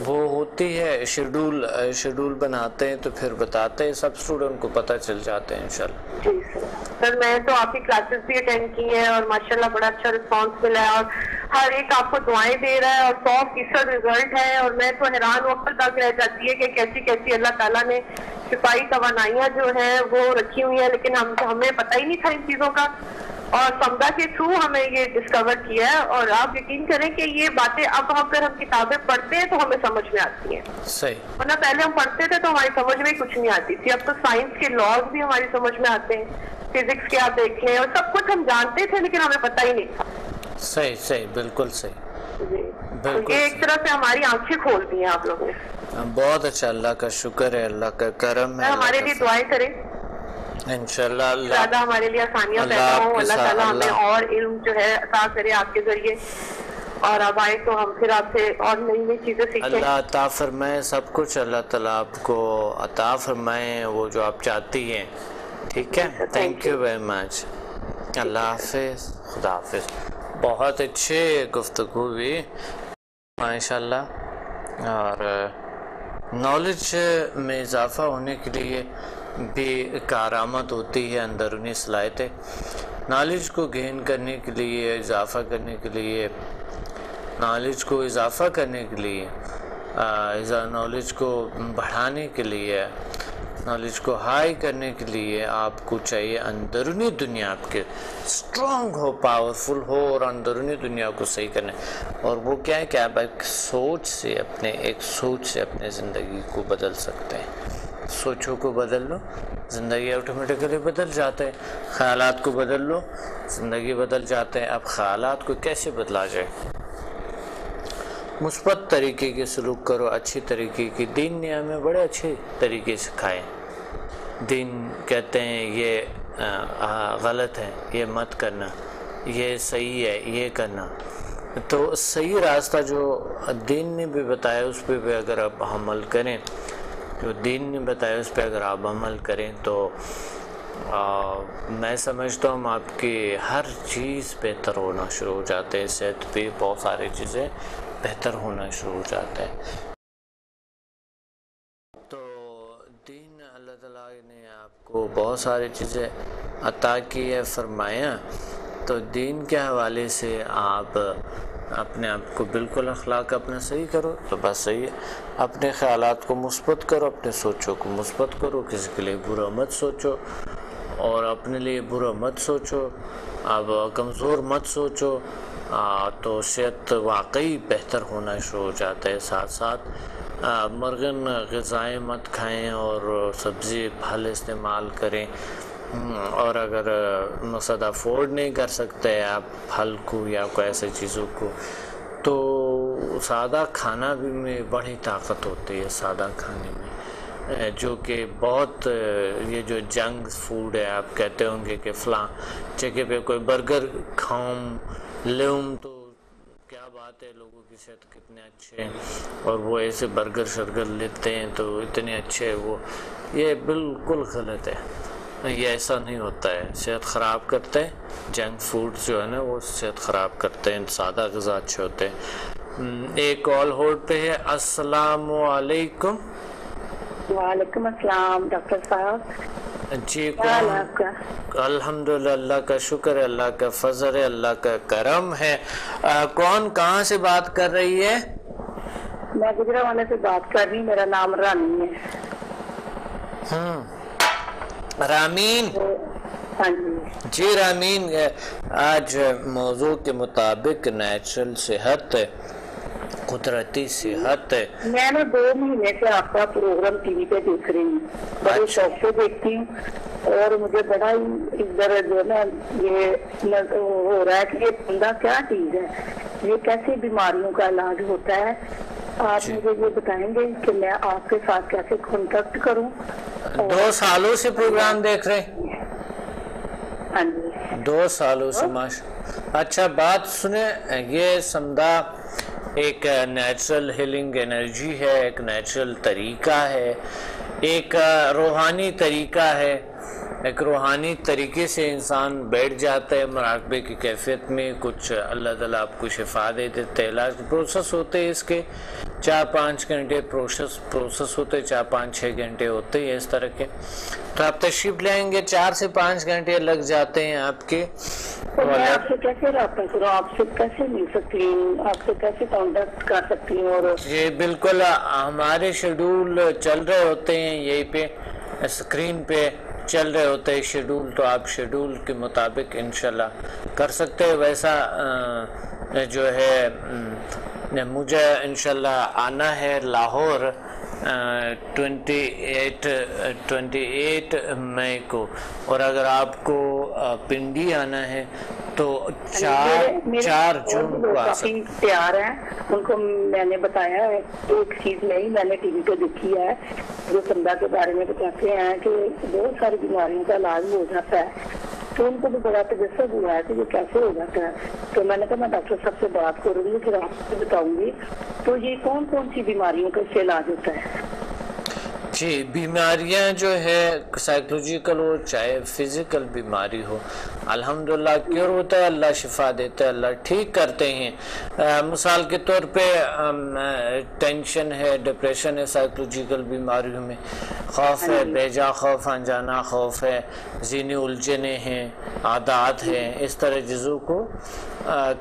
وہ ہوتی ہے شیڈول بناتے ہیں تو پھر بتاتے ہیں، سب اسٹوڈنٹ کو پتہ چل جاتے ہیں انشاءاللہ۔ جی سر، میں تو آپ کی کلاسز بھی اٹینڈ کی ہیں اور ماشاءاللہ بڑا اچھا رسپانس ملا ہے، اور ہر ایک آپ کو دعائیں دے رہا ہے، اور 100% رزلٹ ہے، اور میں تو حیران وقت تک رہ جاتی ہے کہ کیسی کیسی اللہ تعالیٰ نے شفائی توانائیاں جو ہیں وہ رکھی ہوئی ہیں، لیکن ہمیں پتہ ہی نہیں تھا ان چیزوں کا، اور سمدہ کے تھرو ہمیں یہ ڈسکور کیا ہے، اور آپ یقین کریں کہ یہ باتیں اب اگر ہم کتابیں پڑھتے ہیں تو ہمیں سمجھ میں آتی ہیں، صحیح، ورنہ پہلے ہم پڑھتے تھے تو ہماری سمجھ میں کچھ نہیں آتی تھی، اب تو سائنس کے لاز بھی ہماری سمجھ میں آتے ہیں، فزکس کے آپ دیکھ لیں، اور سب کچھ ہم جانتے تھے لیکن ہمیں پتہ ہی نہیں تھا۔ صحیح، بالکل صحیح، یہ ایک طرح سے ہماری آنکھیں کھول دی ہیں آپ لوگوں نے۔ بہت اچھا، اللہ کا شکر ہے، اللہ کا کرم ہے، ہمارے لیے دعائیں کریں انشاءاللہ، اللہ زیادہ ہمارے لیے آسانیاں پیدا ہوں، اللہ تعالیٰ ہمیں اور علم جو ہے عطا کرے آپ کے ذریعے، اور اب آئے تو ہم پھر آپ سے اور نئی نئی چیزیں سیکھیں۔ اللہ عطا فرمائے سب کچھ، اللہ تعالیٰ آپ کو عطا فرمائے وہ جو آپ چاہتی ہیں، ٹھیک ہے؟ تھینک یو ویری مچ، اللہ حافظ، خدا حافظ۔ بہت اچھے گفتگو ہوئی ماشاءاللہ، اور نالج میں اضافہ ہونے کے لیے بھی کارآمد ہوتی ہے، اندرونی صلاحیتیں، نالج کو گین کرنے کے لیے، اضافہ کرنے کے لیے نالج کو اضافہ کرنے کے لیے، نالج کو بڑھانے کے لیے، نالج کو ہائی کرنے کے لیے آپ کو چاہیے اندرونی دنیا آپ کے اسٹرانگ ہو، پاورفل ہو، اور اندرونی دنیا کو صحیح کرنا ہے۔ اور وہ کیا ہے کہ آپ ایک سوچ سے اپنے زندگی کو بدل سکتے ہیں۔ سوچوں کو بدل لو، زندگی آٹومیٹکلی بدل جاتا ہے۔ خیالات کو بدل لو، زندگی بدل جاتا ہے۔ اب خیالات کو کیسے بدلا جائے؟ مثبت طریقے کے سلوک کرو، اچھی طریقے کی۔ دین نے ہمیں بڑے اچھے طریقے سکھائے۔ دین کہتے ہیں یہ غلط ہے، یہ مت کرنا، یہ صحیح ہے، یہ کرنا۔ تو صحیح راستہ جو دین نے بھی بتایا اس پہ بھی اگر آپ عمل کریں، جو دین نے بتایا اس پہ اگر آپ عمل کریں تو میں سمجھتا ہوں آپ کی ہر چیز بہتر ہونا شروع ہو جاتے ہیں۔ صحت پہ بہت ساری چیزیں بہتر ہونا شروع ہو جاتا ہے۔ تو دین اللہ تعالیٰ نے آپ کو بہت ساری چیزیں عطا کی ہے، فرمایا۔ تو دین کے حوالے سے آپ اپنے آپ کو بالکل اخلاق اپنا صحیح کرو تو بس صحیح ہے۔ اپنے خیالات کو مثبت کرو، اپنے سوچوں کو مثبت کرو، کسی کے لیے برا مت سوچو اور اپنے لیے برا مت سوچو، اب کمزور مت سوچو، تو صحت واقعی بہتر ہونا شروع ہو جاتا ہے۔ ساتھ ساتھ مرغن غذائیں مت کھائیں اور سبزی پھل استعمال کریں، اور اگر مقصد افورڈ نہیں کر سکتے آپ پھل کو یا کوئی ایسے چیزوں کو، تو سادہ کھانا بھی میں بڑی طاقت ہوتی ہے۔ سادہ کھانے میں جو کہ بہت یہ جو جنک فوڈ ہے، آپ کہتے ہوں گے کہ فلاں جگہ پہ کوئی برگر کھاؤں لیوں تو کیا بات ہے، لوگوں کی صحت کتنے اچھے ہیں اور وہ ایسے برگر شرگر لیتے ہیں تو اتنے اچھے ہیں وہ، یہ بالکل غلط ہے۔ یہ ایسا نہیں ہوتا ہے، صحت خراب کرتے ہیں جنک فوڈ جو ہے نا، وہ صحت خراب کرتے ہیں۔ سادہ غذا اچھے ہوتے ہیں۔ ایک کال ہولڈ پہ ہے۔ السلام علیکم۔ وعلیکم السلام ڈاکٹر صاحب، جی کیا حال ہے آپ کا؟ الحمدللہ، اللہ کا شکر ہے، اللہ کا فضل ہے، اللہ کا کرم ہے۔ کون کہاں سے بات کر رہی ہے؟ میں گجرانوالے سے بات کر رہی ہوں، میرا نام رانی ہے۔ رامین؟ ہاں جی جی رامین، آج موضوع کے مطابق نیچرل صحت، قدرتی صحت۔ میں نے 2 مہینے سے آپ کا پروگرام ٹی وی پہ دیکھ رہی ہوں، بڑے شوق سے دیکھتی ہوں، اور مجھے بڑا ہی ادھر جو ہے نا یہ ہو رہا ہے کہ یہ بندہ کیا چیز ہے، یہ کیسی بیماریوں کا علاج ہوتا ہے۔ آپ مجھے یہ بتائیں گے کہ میں آپ کے ساتھ کیسے کانٹیکٹ کروں؟ 2 سالوں سے پروگرام دیکھ رہے ہیں؟ ہاں جی 2 سالوں سے، اچھا بات سنیں، یہ سمدھا ایک نیچرل ہیلنگ انرجی ہے، ایک نیچرل طریقہ ہے، ایک روحانی طریقہ ہے۔ ایک روحانی طریقے سے انسان بیٹھ جاتا ہے مراقبے کی کیفیت میں، کچھ اللہ تعالیٰ آپ کو شفا دے دیتے ہیں۔ علاج پروسیس ہوتے ہیں اس کے 4-5 گھنٹے پروسیس ہوتے، 4-5-6 گھنٹے ہوتے ہیں اس طرح کے۔ تو آپ تشریف لیں گے، 4 سے 5 گھنٹے لگ جاتے ہیں آپ کے۔ میں آپ سے کیسے رابطہ کروں؟ آپ سے کیسے مل سکتی ہوں؟ آپ سے کیسے کانٹیکٹ کر سکتی ہوں؟ اور جی بالکل، ہمارے شیڈول چل رہے ہوتے ہیں، یہی پہ اسکرین پہ چل رہے ہوتے ہیں شیڈول، تو آپ شیڈول کے مطابق انشاءاللہ کر سکتے ہیں۔ ویسا جو ہے مجھے انشاءاللہ آنا ہے لاہور 28 مئی کو، اور اگر آپ کو پنڈی آنا ہے تو 4 جون کو آ سکتے ہیں۔ تیار ہیں، ان کو میں نے بتایا ہے ایک چیز نہیں، میں نے ٹی وی پہ دیکھی ہے جو سمدھا کے بارے میں بتاتے ہیں کہ بہت ساری بیماریوں کا علاج ہو جاتا ہے، تو ان کو بھی بڑا تجسس ہوا ہے کہ یہ کیسے ہو جاتا ہے۔ تو میں نے کہا میں ڈاکٹر صاحب سے بات کروں گی، پھر آپ سے بتاؤں گی۔ تو یہ کون کون سی بیماریوں کا اس سے علاج ہوتا ہے؟ جی بیماریاں جو ہے سائیکولوجیکل ہو چاہے فزیکل بیماری ہو، الحمدللہ کیور ہوتا ہے، اللہ شفا دیتا ہے، اللہ ٹھیک کرتے ہیں۔ مثال کے طور پہ ٹینشن ہے، ڈپریشن ہے، سائیکولوجیکل بیماریوں میں خوف ہے، بیجا خوف، انجانا خوف ہے، ذہنی الجھنیں ہیں، عادات ہیں، اس طرح چیزوں کو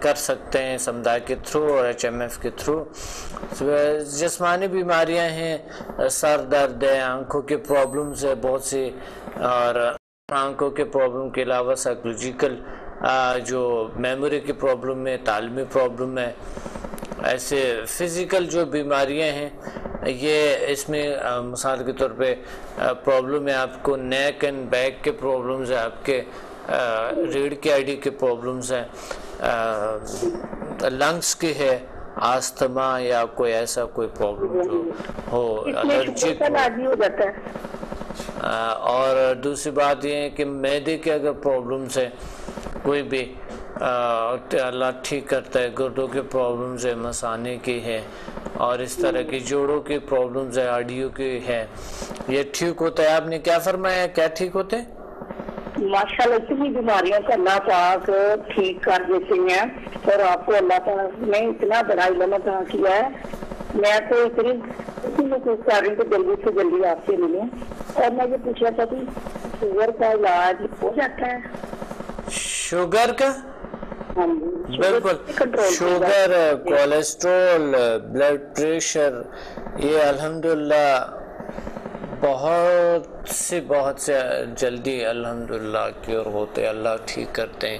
کر سکتے ہیں سمدھا کے تھرو اور HMF کے تھرو۔ جسمانی بیماریاں ہیں، سر درد ہے، آنکھوں کے پرابلمز ہے بہت سی، اور آنکھوں کے پرابلم کے علاوہ سائیکولوجیکل جو میموری کی پرابلم ہے، تعلیمی پرابلم ہے، ایسے فزیکل جو بیماریاں ہیں یہ اس میں مثال کے طور پہ پرابلم ہے آپ کو نیک اینڈ بیک کے پرابلمز ہیں، آپ کے ریڑھ کی ہڈی کے پرابلمز ہیں، لنگس کی ہے، آستھما یا کوئی ایسا کوئی پرابلم جو ہو، الرجک اور دوسری بات یہ ہے کہ معدے کے اگر پرابلمز ہیں کوئی بھی اللہ ٹھیک کرتا ہے، گردوں کے پرابلمز ہے، مثانے کی ہے، اور اس طرح کی جوڑوں کی پرابلمز ہے، ہڈیوں کی ہے، یہ ٹھیک ہوتا ہے۔ آپ نے کیا فرمایا، کیا ٹھیک ہوتے ہیں؟ ماشاءاللہ اتنی بیماریوں کو اللہ پاک ٹھیک کر دیتے ہیں، اور آپ کو اللہ پاک نے اتنا بڑا علم عطا کیا ہے۔ میں تو اتنی کوشش کر رہی ہوں کہ جلدی سے جلدی آپ سے ملوں، اور میں یہ پوچھا تھا کہ شوگر کا علاج ہو جاتا ہے؟ شوگر کا؟ بالکل، شوگر، کولیسٹرول، بلڈ پریشر، یہ الحمدللہ بہت سے جلدی الحمدللہ کیور ہوتے، اللہ ٹھیک کرتے ہیں۔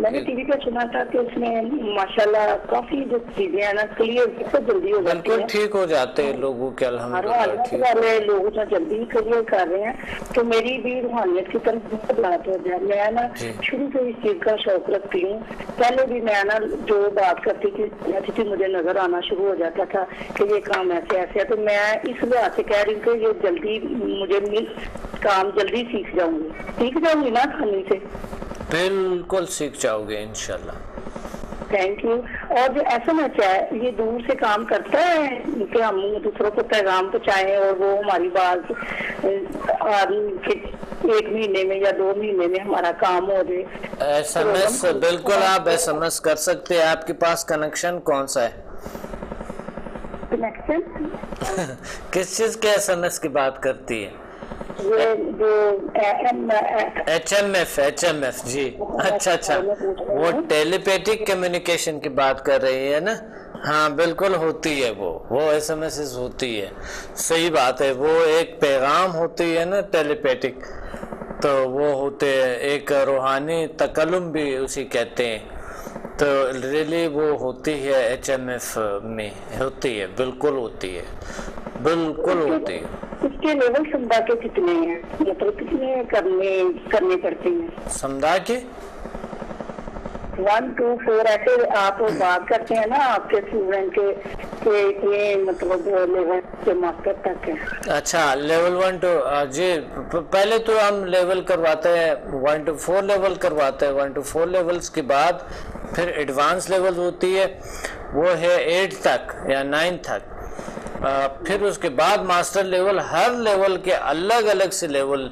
میں نے ٹی وی پہ سنا تھا کہ اس میں ماشاءاللہ کافی جو چیزیں ہیں نا کلیئر بہت جلدی ہو جاتی ہیں، بالکل ٹھیک ہو جاتے ہیں لوگوں کے الحمدللہ، ٹھیک والے لوگ جو جلدی کلیئر کر رہے ہیں۔ تو میری بھی روحانیت کی طرف بہت بات ہو جائے، میں نا شروع سے اس چیز کا شوق رکھتی ہوں۔ پہلے بھی میں نا جو بات کرتی تھی مجھے نظر آنا شروع ہو جاتا تھا کہ یہ کام ایسے ایسے ہے، تو میں اس لحاظ سے کہہ رہی ہوں کہ یہ جلدی مجھے کام جلدی سیکھ جاؤں گی نا آسانی سے؟ بالکل سیکھ جاؤ گے انشاءاللہ۔ Thank you. اور جو SMS ہے یہ دور سے کام کرتا ہے کہ ہم دوسروں کو پیغام پہنچائیں اور وہ ہماری بات ایک مہینے میں یا 2 مہینے میں ہمارا کام ہو جائے؟ SMS بالکل آپ SMS کر سکتے ہیں۔ آپ کے پاس کنیکشن کون سا ہے؟ کنیکشن کس چیز کے SMS کی بات کرتی ہے؟ HMF جی، اچھا، وہ ٹیلی پیتھک کمیونیکیشن کی بات کر رہی ہے نا؟ ہاں بالکل ہوتی ہے، وہ SMS ہوتی ہے، صحیح بات ہے، وہ ایک پیغام ہوتی ہے نا ٹیلی پیتھک، تو وہ ہوتے ہیں ایک روحانی تکلم بھی اسی کہتے ہیں، تو ریلی وہ ہوتی ہے HMF میں ہوتی ہے، بالکل ہوتی ہے، بالکل ہوتی ہے۔ اس کے لیول سمدھا کے کتنے ہیں، مطلب کتنے کرنے پڑتے ہیں سمدھا کے؟ 1 2 4 ایسے آپ بات کرتے ہیں نا آپ کے اسٹوڈنٹ کے کہ اتنے مطلب لیول سے ماسٹر تک ہے۔ اچھا، لیول 1 2 جی، پہلے تو ہم لیول کرواتے ہیں 1 to 4 لیول کرواتے ہیں، 1 to 4 لیولز کے بعد پھر ایڈوانس لیول ہوتی ہے، وہ ہے 8 تک یا 9 تک، پھر اس کے بعد ماسٹر لیول، ہر لیول کے الگ الگ سے لیول،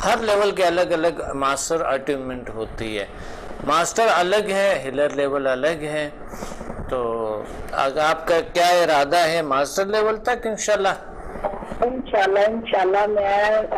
ہر لیول کے الگ الگ ماسٹر اٹیمنٹ ہوتی ہے، ماسٹر الگ ہے، ہیلر لیول الگ ہے۔ تو اگر آپ کا کیا ارادہ ہے ماسٹر لیول تک؟ انشاءاللہ میں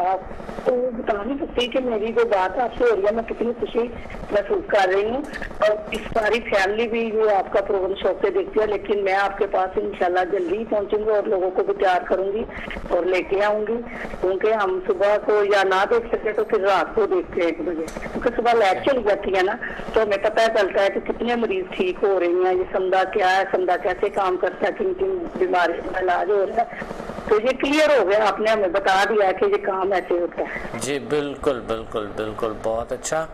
آپ کو بتا نہیں سکتی کہ میری جو بات آپ سے ہو رہی ہے میں کتنی خوشی محسوس کر رہی ہوں، اور اس ساری فیملی بھی جو آپ کا پروگرام شوق سے دیکھتی ہے، لیکن میں آپ کے پاس انشاءاللہ جلدی پہنچوں گی اور لوگوں کو بھی تیار کروں گی اور لے کے آؤں گی، کیونکہ ہم صبح کو یا نہ دیکھ سکتے تو پھر رات کو دیکھتے ہیں 1 بجے، کیونکہ صبح لائٹ چلی جاتی ہے نا، تو ہمیں پتہ چلتا ہے کہ کتنے مریض ٹھیک ہو رہی ہیں، یہ سمدھا کیا ہے، سمدھا کیسے کام کرتا ہے، کن کن بیماریوں کا علاج ہو رہا ہے، تو یہ کلیئر ہو گیا، آپ نے ہمیں بتا دیا کہ یہ کام ایسے ہوتا ہے۔ جی بالکل بالکل بالکل، بہت اچھا،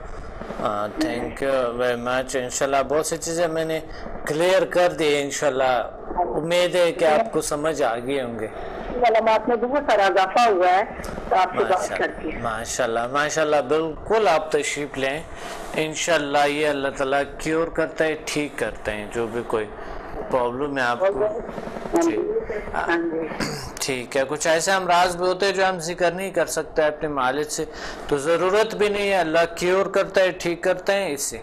تھینک یو ویری مچ۔ انشاءاللہ بہت سی چیزیں میں نے کلیئر کر دی، انشاءاللہ امید ہے کہ آپ کو سمجھ آ گئے ہوں گے، معلومات میں بہت سارا اضافہ ہوا ہے، تو آپ سے بات کرتی ہے۔ ماشاءاللہ بالکل، آپ تشریف لیں، انشاءاللہ یہ اللہ تعالیٰ کیور کرتا ہے، ٹھیک کرتے ہیں جو بھی کوئی پرابلم ہے آپ کو۔ ٹھیک ہے، کچھ ایسے امراض بھی ہوتے ہیں جو ہم ذکر نہیں کر سکتے اپنے مالک سے، تو ضرورت بھی نہیں ہے، اللہ کیور کرتا ہے، ٹھیک کرتے ہیں اس سے۔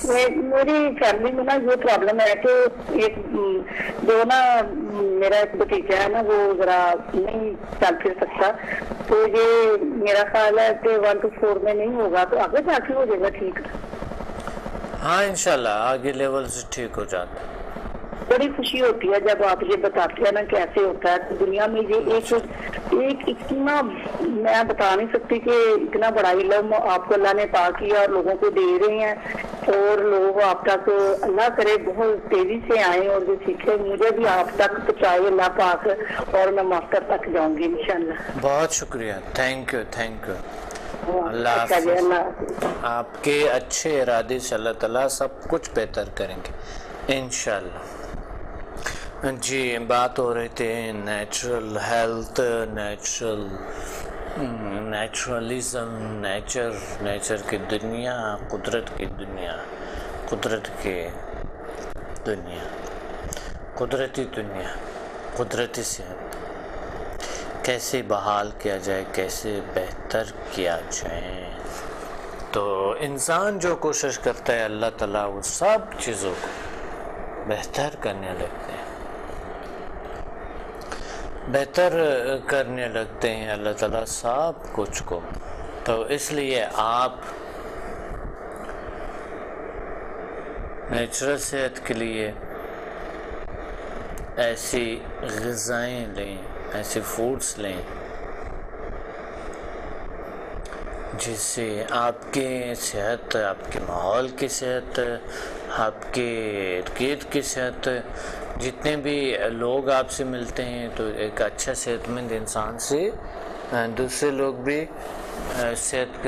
میری فیملی میں نا یہ پرابلم ہے کہ ایک جو نا میرا ایک بھتیجا ہے نا وہ ذرا نہیں چل پھر سکتا، تو یہ میرا خیال ہے کہ 1 to 4 میں نہیں ہوگا تو آگے جا کے ہو جائے گا ٹھیک؟ ہاں انشاءاللہ آگے لیول سے ٹھیک ہو جاتا ہے۔ بڑی خوشی ہوتی ہے جب آپ یہ بتاتے ہیں نا کیسے ہوتا ہے، تو دنیا میں یہ ایک اتنا میں بتا نہیں سکتی کہ اتنا بڑا علم آپ کو اللہ نے عطا کیا اور لوگوں کو دے رہے ہیں، اور لوگ آپ تک اللہ کرے بہت تیزی سے آئیں اور جو سیکھیں، مجھے بھی آپ تک پہنچائے اللہ پاک، اور میں ماسٹر تک جاؤں گی انشاءاللہ۔ بہت شکریہ، تھینک یو اللہ حافظ۔ آپ کے اچھے ارادے سے اللہ تعالیٰ سب کچھ بہتر کریں گے انشاءاللہ۔ جی بات ہو رہی تھی نیچرل ہیلتھ، نیچرلزم، نیچر کی دنیا، قدرت کی دنیا، قدرتی صحت کیسے بحال کیا جائے، کیسے بہتر کیا جائے۔ تو انسان جو کوشش کرتا ہے اللہ تعالیٰ وہ سب چیزوں کو بہتر کرنے لگتے ہیں اللہ تعالیٰ سب کچھ کو۔ تو اس لیے آپ نیچرل صحت کے لیے ایسی غذائیں لیں، ایسے فوڈس لیں جس سے آپ کی صحت، آپ کے ماحول کی صحت، آپ کے ارد گرد کی صحت، جتنے بھی لوگ آپ سے ملتے ہیں تو ایک اچھا صحت مند انسان سے دوسرے لوگ بھی صحت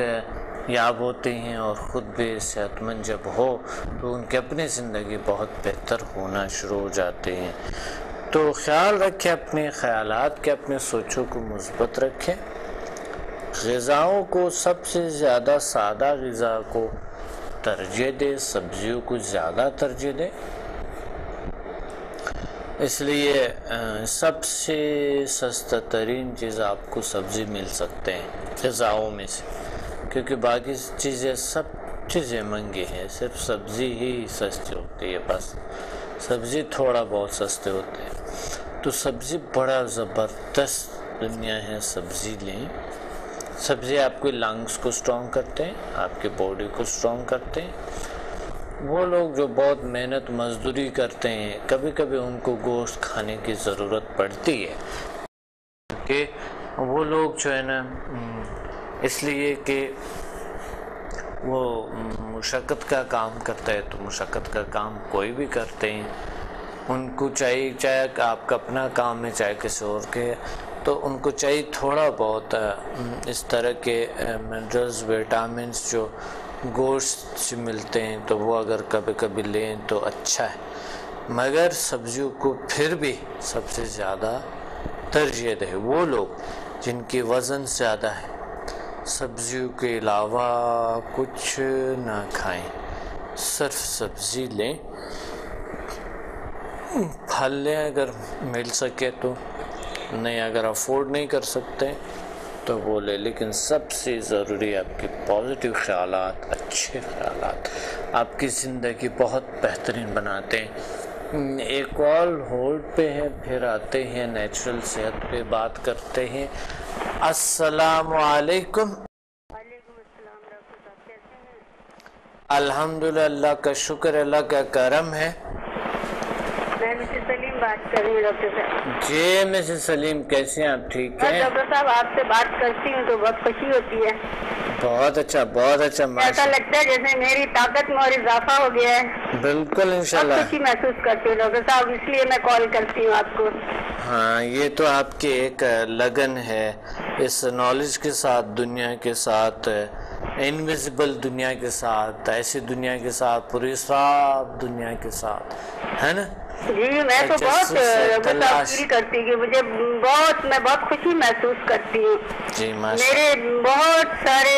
یاب ہوتے ہیں، اور خود بھی صحت مند جب ہو تو ان کی اپنی زندگی بہت بہتر ہونا شروع ہو جاتے ہیں۔ تو خیال رکھیں اپنے خیالات کے، اپنے سوچوں کو مثبت رکھیں، غذاؤں کو سب سے زیادہ سادہ غذا کو ترجیح دیں، سبزیوں کو زیادہ ترجیح دیں۔ اس لیے سب سے سستا ترین چیز آپ کو سبزی مل سکتے ہیں غذاؤں میں سے، کیونکہ باقی چیزیں سب چیزیں مہنگی ہیں، صرف سبزی ہی سستی ہوتی ہے، بس سبزی تھوڑا بہت سستے ہوتے ہیں۔ تو سبزی بڑا زبردست دنیا ہے، سبزی لیں۔ سبزی آپ کے لنگس کو سٹرونگ کرتے ہیں، آپ کی باڈی کو سٹرونگ کرتے ہیں۔ وہ لوگ جو بہت محنت مزدوری کرتے ہیں، کبھی کبھی ان کو گوشت کھانے کی ضرورت پڑتی ہے، کہ وہ لوگ جو ہے نا اس لیے کہ وہ مشقت کا کام کرتا ہے، تو مشقت کا کام کوئی بھی کرتے ہیں، ان کو چاہے آپ کا اپنا کام ہے چاہے کسی اور کے، تو ان کو چاہیے تھوڑا بہت اس طرح کے منرلز، وٹامنس جو گوشت سے ملتے ہیں تو وہ اگر کبھی کبھی لیں تو اچھا ہے، مگر سبزیوں کو پھر بھی سب سے زیادہ ترجیح دیں۔ وہ لوگ جن کی وزن زیادہ ہے سبزیوں کے علاوہ کچھ نہ کھائیں، صرف سبزی لیں، پھل لیں اگر مل سکے تو، نہیں اگر افورڈ نہیں کر سکتے تو وہ لے، لیکن سب سے ضروری آپ کے پازیٹیو خیالات، اچھے خیالات آپ کی زندگی بہت بہترین بناتے ہیں۔ ایک کال ہولڈ پہ ہے، پھر آتے ہیں نیچرل صحت پہ بات کرتے ہیں۔ السلام علیکم۔ وعلیکم السلام ڈاکٹر صاحب، کیسے ہیں؟ الحمدللہ، اللہ کا شکر، اللہ کا کرم ہے۔ میں مسز سلیم بات کر رہی ہوں ڈاکٹر صاحب۔ جی مسز سلیم، کیسے ہیں آپ؟ ٹھیک ہیں ڈاکٹر صاحب، آپ سے بات کرتی ہوں تو بہت خوشی ہوتی ہے، بہت اچھا بہت اچھا، ایسا لگتا ہے جیسے میری طاقت میں اور اضافہ ہو گیا ہے، بالکل بہت انشاءاللہ۔ خوشی محسوس کرتی ہوں ڈاکٹر صاحب، اس لیے میں کال کرتی ہوں آپ کو۔ ہاں، یہ تو آپ کی ایک لگن ہے اس نالج کے ساتھ، دنیا کے ساتھ، انویزیبل دنیا کے ساتھ، ایسی دنیا کے ساتھ، پوری صاف دنیا کے ساتھ، ہے نا؟ جی میں تو بہت ڈاکٹر صاحب فیل کرتی کہ میں بہت خوشی محسوس کرتی ہوں۔ جی ماشاءاللہ۔ میرے بہت سارے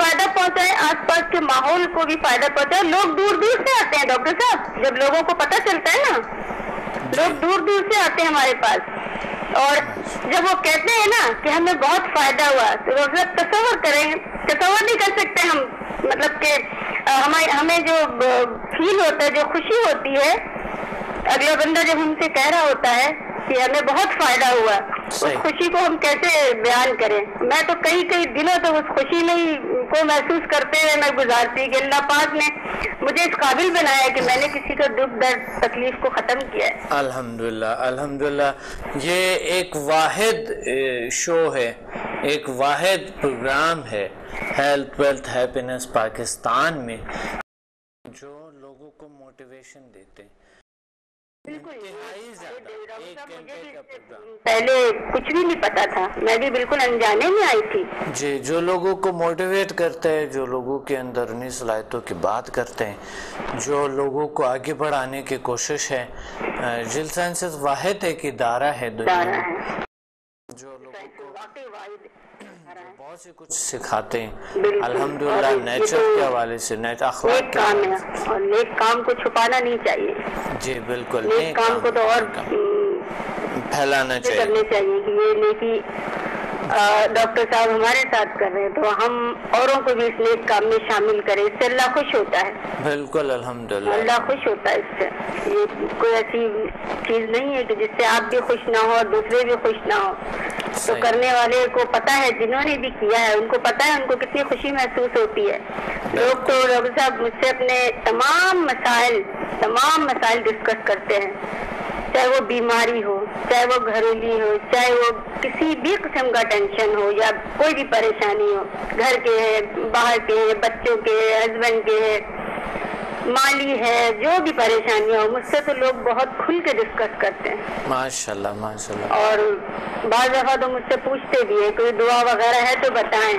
فائدہ پہنچائے, آس پاس کے ماحول کو بھی فائدہ پہنچائے. لوگ دور دور سے آتے ہیں ڈاکٹر صاحب, جب لوگوں کو پتہ چلتا ہے نا, لوگ دور دور سے آتے ہیں ہمارے پاس, اور جب وہ کہتے ہیں نا کہ ہمیں بہت فائدہ ہوا, تو تصور کریں, تصور نہیں کر سکتے ہم, مطلب کہ ہمیں جو فیل ہوتا ہے, جو خوشی ہوتی ہے, اگلا بندہ جب ہم سے کہہ رہا ہوتا ہے کہ ہمیں بہت فائدہ ہوا, اس خوشی کو ہم کیسے بیان کریں. میں تو کئی دنوں تک اس خوشی کو محسوس کرتے ہوئے میں گزارتی کہ اللہ پاک نے مجھے اس قابل بنایا کہ میں نے کسی کا دکھ درد تکلیف کو ختم کیا ہے. الحمدللہ الحمدللہ. یہ ایک واحد شو ہے, ایک واحد پروگرام ہے ہیلتھ ویلتھ ہیپینس پاکستان میں, جو لوگوں کو موٹیویشن دیتے ہیں. پہلے کچھ بھی نہیں پتا تھا, میں بھی بالکل انجانے میں آئی تھی. جی, جو لوگوں کو موٹیویٹ کرتے ہیں, جو لوگوں کے اندرونی صلاحیتوں کی بات کرتے ہیں, جو لوگوں کو آگے بڑھانے کی کوشش ہے. جل سائنسز واحد ایک ادارہ ہے دنیا میں جو لوگوں کو بہت سے کچھ سکھاتے ہیں. الحمدللہ نیچر کے حوالے سے, اخلاق کے حوالے سے, اور نیک کام کو چھپانا نہیں چاہیے. جی بالکل, نیک کام کو تو اور پھیلانا چاہیے. کرنے چاہیے کہ یہ نیکی ڈاکٹر صاحب ہمارے ساتھ کر رہے ہیں, تو ہم اوروں کو بھی اس نیک کام میں شامل کریں, اس سے اللہ خوش ہوتا ہے. بالکل الحمدللہ, اللہ خوش ہوتا ہے اس سے. یہ کوئی ایسی چیز نہیں ہے کہ جس سے آپ بھی خوش نہ ہو اور دوسرے بھی خوش نہ ہو. تو کرنے والے کو پتا ہے, جنہوں نے بھی کیا ہے ان کو پتا ہے ان کو کتنی خوشی محسوس ہوتی ہے. لوگ تو ڈاکٹر صاحب مجھ سے اپنے تمام مسائل ڈسکس کرتے ہیں, چاہے وہ بیماری ہو, چاہے وہ گھریلو ہو, چاہے وہ کسی بھی قسم کا ٹینشن ہو یا کوئی بھی پریشانی ہو, گھر کے ہے, باہر کے ہے, بچوں کے ہے, ہسبینڈ کے ہے, مالی ہے, جو بھی پریشانیاں ہو, مجھ سے تو لوگ بہت کھل کے ڈسکس کرتے ہیں. ماشاءاللہ ماشاءاللہ. اور بعض دفعہ تو مجھ سے پوچھتے بھی ہیں کوئی دعا وغیرہ ہے تو بتائیں,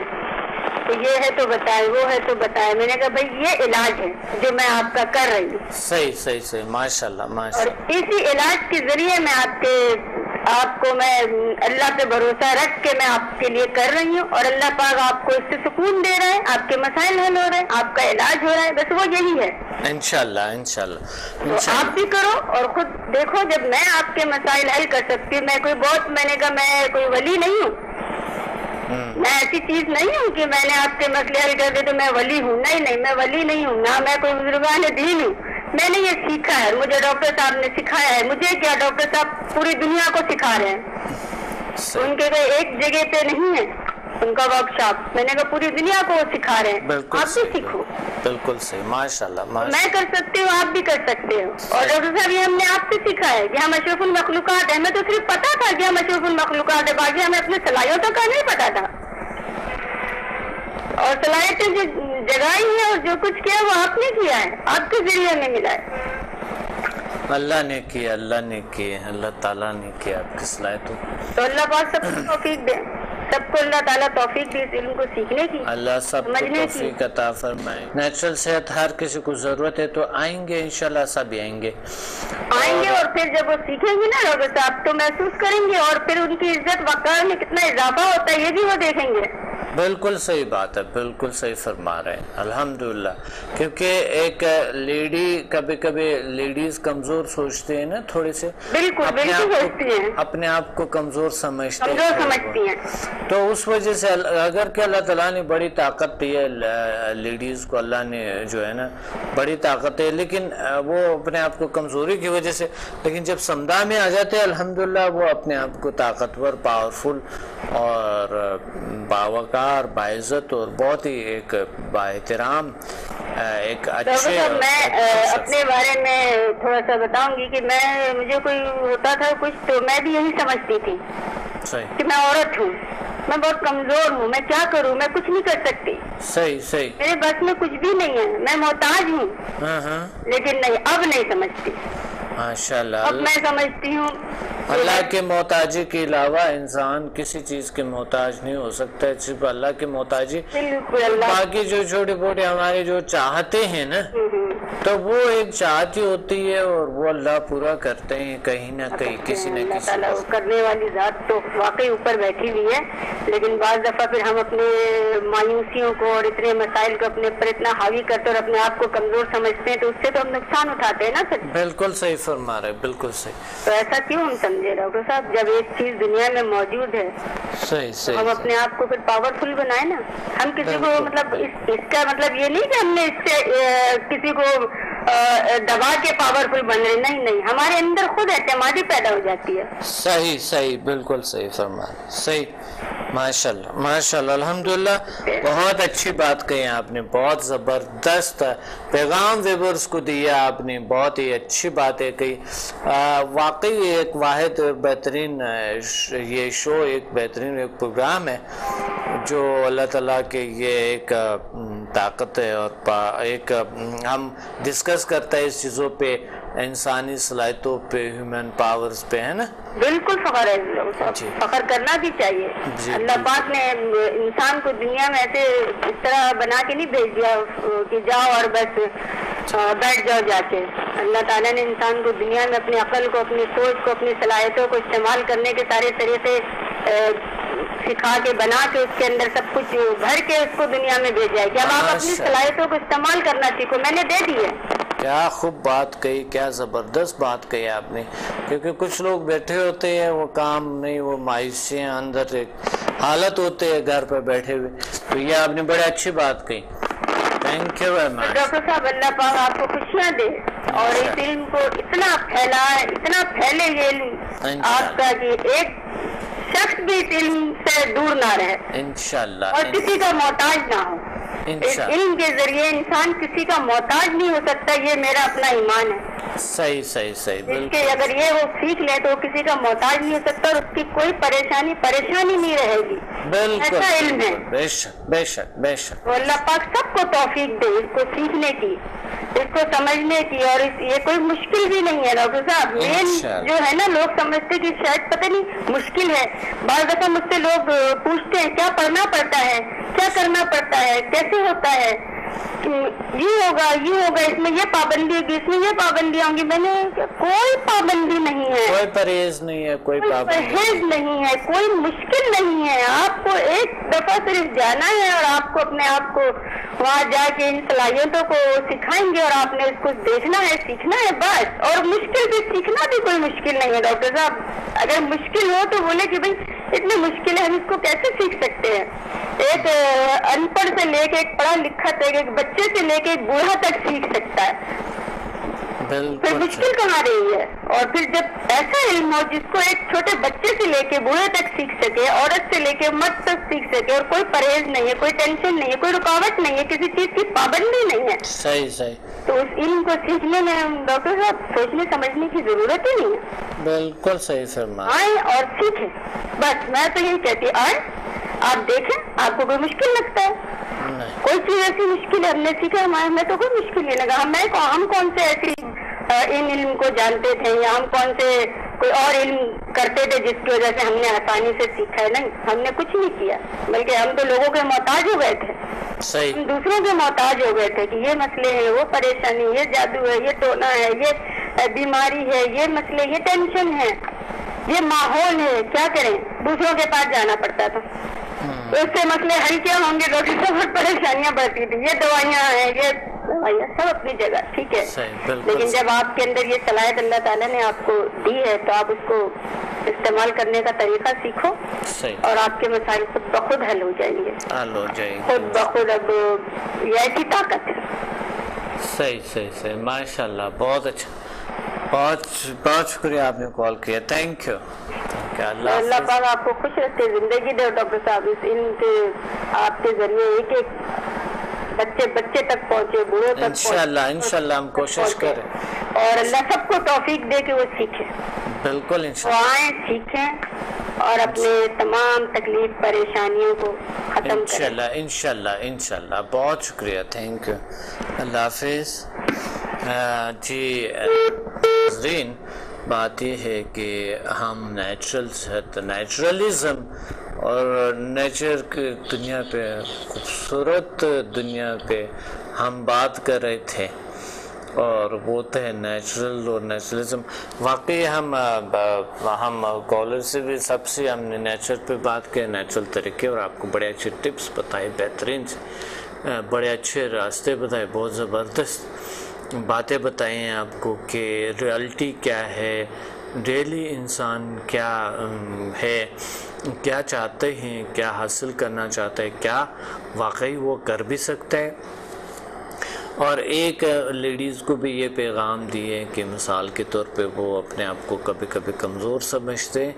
تو یہ ہے تو بتائیں, وہ ہے تو بتائیں. میں نے کہا بھائی یہ علاج ہے جو میں آپ کا کر رہی ہوں. صحیح ماشاءاللہ ماشاءاللہ. اور اسی علاج کے ذریعے میں آپ کو میں اللہ پہ بھروسہ رکھ کے میں آپ کے لیے کر رہی ہوں, اور اللہ پاک آپ کو اس سے سکون دے رہے ہیں, آپ کے مسائل حل ہو رہے ہیں, آپ کا علاج ہو رہا ہے. بس وہ یہی ہے. انشاءاللہ. تو آپ بھی کرو اور خود دیکھو, جب میں آپ کے مسائل حل کر سکتی ہوں, میں نے کہا میں کوئی ولی نہیں ہوں, میں ایسی چیز نہیں ہوں کہ میں نے آپ کے مسئلے حل کر دے تو میں ولی ہوں. نہیں, میں ولی نہیں ہوں, نہ میں کوئی بزرگان دین ہوں. میں نے یہ سیکھا ہے, مجھے ڈاکٹر صاحب نے سکھایا ہے. مجھے کیا, ڈاکٹر صاحب پوری دنیا کو سکھا رہے ہیں. ان کے کوئی ایک جگہ پہ نہیں ہے ان کا ورک شاپ, میں نے کہا پوری دنیا کو وہ سکھا رہے ہیں. آپ بھی سیکھو. بالکل صحیح, ماشاءاللہ. میں کر سکتی ہوں, آپ بھی کر سکتے ہو. اور ڈاکٹر صاحب یہ ہم نے آپ سے سیکھا ہے کہ ہم اشرف المخلوقات ہیں. ہمیں تو صرف پتا تھا کہ ہم اشرف المخلوقات ہیں, باقی ہمیں اپنے صلاحیتوں کا نہیں پتا تھا. اور صلاحیتیں جو جگائی ہیں اور جو کچھ کیا وہ آپ نے کیا ہے, آپ کے ذریعے میں ملا ہے. اللہ نے کیا, اللہ تعالیٰ نے کیا آپ کی صلاحیتوں. تو اللہ پاک سب کو توفیق دے, سب کو اللہ تعالیٰ توفیق دے اس علم کو سیکھنے کی, اللہ سب کو توفیق عطا فرمائے. نیچرل صحت ہر کسی کو ضرورت ہے, تو آئیں گے انشاءاللہ, سب آئیں گے. اور پھر جب وہ سیکھیں گے نا ڈاکٹر صاحب تو محسوس کریں گے, اور پھر ان کی عزت وقار میں کتنا اضافہ ہوتا ہے یہ بھی وہ دیکھیں گے. بالکل صحیح بات ہے, بالکل صحیح فرما رہے ہیں. الحمدللہ. کیونکہ ایک لیڈی, کبھی لیڈیز کمزور سوچتے ہیں نا, تھوڑی سے بالکل سوچتی ہیں, اپنے آپ کو کمزور سمجھتی ہیں. تو اس وجہ سے اگر کہ اللہ تعالیٰ نے بڑی طاقت دی ہے لیڈیز کو, اللہ نے جو ہے نا بڑی طاقت ہے, لیکن وہ اپنے آپ کو کمزوری کی وجہ سے, لیکن جب سمدھا میں آ جاتے ہیں الحمدللہ وہ اپنے آپ کو طاقتور, پاورفل اور باوقار, باعزت اور بہت ہی ایک بااحترام, ایک اچھے. میں اپنے بارے میں تھوڑا سا بتاؤں گی کہ مجھے کوئی ہوتا تھا کچھ تو میں بھی یہی سمجھتی تھی کہ میں عورت ہوں, میں بہت کمزور ہوں, میں کیا کروں, میں کچھ نہیں کر سکتی. صحیح. میرے بس میں کچھ بھی نہیں ہے, میں محتاج ہوں. لیکن نہیں, اب نہیں سمجھتی. ماشاءاللہ. اب میں سمجھتی ہوں اللہ کے محتاجی کے علاوہ انسان کسی چیز کے محتاج نہیں ہو سکتا, صرف اللہ کے محتاجی. باقی جو چھوٹے موٹے ہمارے جو چاہتے ہیں نا, تو وہ ایک چاہت ہی ہوتی ہے اور وہ اللہ پورا کرتے ہیں کہیں نہ کہیں کسی نہ اللہ کسی تعالیٰ کرنے والی ذات تو واقعی اوپر بیٹھی ہوئی ہے، لیکن بعض دفعہ پھر ہم اپنے مایوسیوں کو اور اتنے مسائل کو اپنے پر اتنا حاوی کرتے اور اپنے آپ کو کمزور سمجھتے ہیں، تو اس سے تو ہم نقصان اٹھاتے ہیں نا سر۔ بالکل صحیح فرما رہے، بالکل صحیح۔ تو ایسا کیوں ہم سمجھے ڈاکٹر صاحب، جب ایک چیز دنیا میں موجود ہے صحیح صحیح، ہم اپنے آپ کو پھر پاورفل بنائیں نا۔ ہم کسی کو مطلب اس کا مطلب یہ نہیں کہ ہم نے اس سے کسی کو دبا کے پاورفل بن رہے، نہیں، ہمارے اندر خود اعتمادی پیدا ہو جاتی ہے۔ صحیح صحیح، بالکل صحیح فرما رہے، صحیح، ماشاءاللہ ماشاءاللہ، الحمدللہ، بہت اچھی بات کہی آپ نے، بہت زبردست پیغام ویورز کو دیا آپ نے، بہت ہی اچھی باتیں کہی۔ واقعی ایک واحد بہترین یہ شو، ایک بہترین ایک پروگرام ہے جو اللہ تعالیٰ کے یہ ایک طاقت ہے، اور ایک ہم ڈسکس کرتا ہے اس چیزوں پہ، انسانی صلاحیتوں پہ، ہیومن پاورز پہ، ہے نا؟ بالکل فخر ہے، فخر کرنا بھی چاہیے۔ اللہ پاک نے انسان کو دنیا میں ایسے اس طرح بنا کے نہیں بھیج دیا کہ جاؤ اور بس بیٹھ جاؤ جا کے۔ اللہ تعالیٰ نے انسان کو دنیا میں اپنی عقل کو، اپنی سوچ کو، اپنی صلاحیتوں کو استعمال کرنے کے سارے طریقے سکھا کے، بنا کے، اس کے اندر سب کچھ بھر کے اس کو دنیا میں بھیجا ہے کہ اب آپ اپنی صلاحیتوں کو استعمال کرنا سیکھو، میں نے دے دی ہے۔ کیا خوب بات کہی، کیا زبردست بات کہی آپ نے، کیونکہ کچھ لوگ بیٹھے ہوتے ہیں، وہ کام نہیں، وہ مایوسیاں اندر ایک حالت ہوتے ہیں گھر پہ بیٹھے ہوئے، تو یہ آپ نے بڑی اچھی بات کہی، thank you very much. Doctor صاحب اللہ پاک آپ کو خوشیاں دے اور اس علم کو اتنا پھیلائے، اتنا پھیلے یہ علم آپ کا کہ ایک شخص بھی اس علم سے دور نہ رہے انشاءاللہ، اور کسی کا محتاج نہ ہو۔ اس علم کے ذریعے انسان کسی کا محتاج نہیں ہو سکتا، یہ میرا اپنا ایمان ہے۔ صحیح صحیح صحیح، اس کے اگر یہ وہ سیکھ لے تو وہ کسی کا محتاج نہیں ہو سکتا اور اس کی کوئی پریشانی نہیں رہے گی، بالکل، ایسا علم ہے۔ بے شک بے شک بے شک، تو اللہ پاک سب کو توفیق دے اس کو سیکھنے کی، اس کو سمجھنے کی، اور یہ کوئی مشکل بھی نہیں ہے ڈاکٹر صاحب۔ مین جو ہے نا، لوگ سمجھتے کہ شاید پتہ نہیں مشکل ہے، بعض دفعہ مجھ سے لوگ پوچھتے ہیں کیا پڑھنا پڑتا ہے، کیا کرنا پڑتا ہے، کیسے ہوتا ہے، یہ ہوگا، اس میں یہ پابندی ہوگی، اس میں یہ پابندیاں ہوں گی۔ میں نے کوئی پابندی نہیں ہے، کوئی پرہیز نہیں ہے، کوئی پرہیز نہیں ہے، کوئی مشکل نہیں ہے۔ آپ کو ایک دفعہ صرف جانا ہے اور آپ کو اپنے آپ کو وہاں جا کے ان صلاحیتوں کو سکھائیں گے اور آپ نے اس کو دیکھنا ہے، سیکھنا ہے بس۔ اور مشکل بھی، سیکھنا بھی کوئی مشکل نہیں ہے ڈاکٹر صاحب۔ اگر مشکل ہو تو بولے کہ بھائی اتنی مشکل ہے، ہم اس کو کیسے سیکھ سکتے ہیں؟ ایک ان پڑھ سے لے کے ایک پڑھا لکھا تک، ایک بچے سے لے کے ایک بوڑھا تک سیکھ سکتا ہے، پھر مشکل کہاں رہی ہے؟ اور پھر جب ایسا علم ہو جس کو ایک چھوٹے بچے سے لے کے بوڑھے تک سیکھ سکے، عورت سے لے کے مرد تک سیکھ سکے، اور کوئی پرہیز نہیں ہے، کوئی ٹینشن نہیں ہے، کوئی رکاوٹ نہیں ہے، کسی چیز کی پابندی نہیں ہے، صحیح صحیح، تو اس علم کو سیکھنے میں ڈاکٹر صاحب سوچنے سمجھنے کی ضرورت ہی نہیں ہے۔ بالکل صحیح فرما، آئیں اور سیکھیں، بس میں تو یہی کہتی ہوں، آئیں آپ دیکھیں، آپ کو کوئی مشکل لگتا ہے؟ کوئی چیز ایسی مشکل ہے ہم نے سیکھا، ہمیں تو کوئی مشکل نہیں لگا۔ ہم کون سے ایسی ان علم کو جانتے تھے، یا ہم کون سے کوئی اور علم کرتے تھے جس کی وجہ سے ہم نے آسانی سے سیکھا ہے؟ نہیں، ہم نے کچھ نہیں کیا، بلکہ ہم تو لوگوں کے محتاج ہو گئے تھے، ہم دوسروں کے محتاج ہو گئے تھے کہ یہ مسئلے ہیں، وہ پریشانی، یہ جادو ہے، یہ ٹونا ہے، یہ بیماری ہے، یہ مسئلے، یہ ٹینشن ہے، یہ ماحول ہے، کیا کریں؟ دوسروں کے پاس جانا پڑتا تھا، اس سے مسئلے حل کیا ہوں گے؟ ڈاکٹر صاحب پریشانیاں بڑھتی تھی، یہ دوائیاں ہیں، یہ دوائیاں سب اپنی جگہ ٹھیک ہے، لیکن جب آپ کے اندر یہ صلاحیت اللہ تعالیٰ نے آپ کو دی ہے تو آپ اس کو استعمال کرنے کا طریقہ سیکھو، اور آپ کے مسائل خود بخود حل ہو جائیں گے، خود بخود۔ اب یہ ایسی طاقت ہے۔ صحیح صحیح صحیح، ماشاء اللہ، بہت اچھا، بہت شکریہ آپ نے کال کیا، تھینک یو۔ اللہ پاک آپ کو خوش رکھتے، زندگی دے ڈاکٹر صاحب، اس علم کے آپ کے ذریعے ایک ایک بچے تک پہنچے، بوڑھے تک پہنچے، انشاءاللہ ہم کوشش کریں، اور اللہ سب کو توفیق دے کہ وہ سیکھیں، بالکل وہ آئیں، سیکھیں اور اپنے تمام تکلیف پریشانیوں کو ختم کریں۔ انشاءاللہ، بہت شکریہ، تھینک یو، اللہ حافظ۔ جی ناظرین، بات یہ ہے کہ ہم نیچرلزم اور نیچر کی دنیا پہ، خوبصورت دنیا پہ ہم بات کر رہے تھے، اور وہ تو ہے نیچرل اور نیچرلزم. واقعی ہم کالر سے بھی سب سے ہم نے نیچر پہ بات کی، نیچرل طریقے، اور آپ کو بڑے اچھے ٹپس بتائے، بہترین سے بڑے اچھے راستے بتائے، بہت زبردست باتیں بتائی ہیں آپ کو کہ ریالٹی کیا ہے، ڈیلی انسان کیا ہے، کیا چاہتے ہیں، کیا حاصل کرنا چاہتا ہے، کیا واقعی وہ کر بھی سکتا ہے. اور ایک لیڈیز کو بھی یہ پیغام دیے کہ مثال کے طور پہ وہ اپنے آپ کو کبھی کبھی کمزور سمجھتے،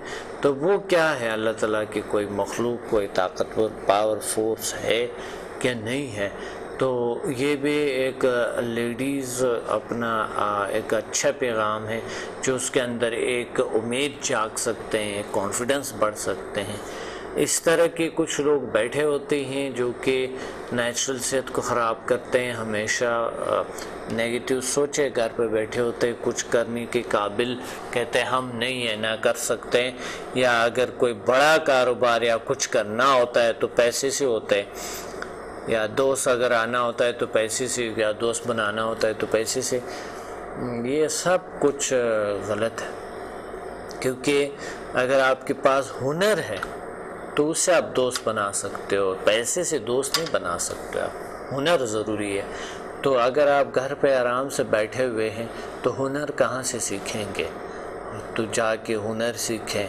تو وہ کیا ہے، اللہ تعالیٰ کی کوئی مخلوق، کوئی طاقتور پاور فورس ہے کہ نہیں ہے. تو یہ بھی ایک لیڈیز اپنا ایک اچھا پیغام ہے جو اس کے اندر ایک امید جاگ سکتے ہیں، ایک کانفیڈنس بڑھ سکتے ہیں. اس طرح کے کچھ لوگ بیٹھے ہوتے ہیں جو کہ نیچرل صحت کو خراب کرتے ہیں، ہمیشہ نیگیٹو سوچے گھر پہ بیٹھے ہوتے ہیں، کچھ کرنے کے قابل کہتے ہیں ہم نہیں ہیں، نہ کر سکتے ہیں، یا اگر کوئی بڑا کاروبار یا کچھ کرنا ہوتا ہے تو پیسے سے ہوتا ہے، یا دوست اگر آنا ہوتا ہے تو پیسے سے، یا دوست بنانا ہوتا ہے تو پیسے سے. یہ سب کچھ غلط ہے، کیونکہ اگر آپ کے پاس ہنر ہے تو اس سے آپ دوست بنا سکتے ہو، پیسے سے دوست نہیں بنا سکتے آپ، ہنر ضروری ہے. تو اگر آپ گھر پہ آرام سے بیٹھے ہوئے ہیں تو ہنر کہاں سے سیکھیں گے؟ تو جا کے ہنر سیکھیں،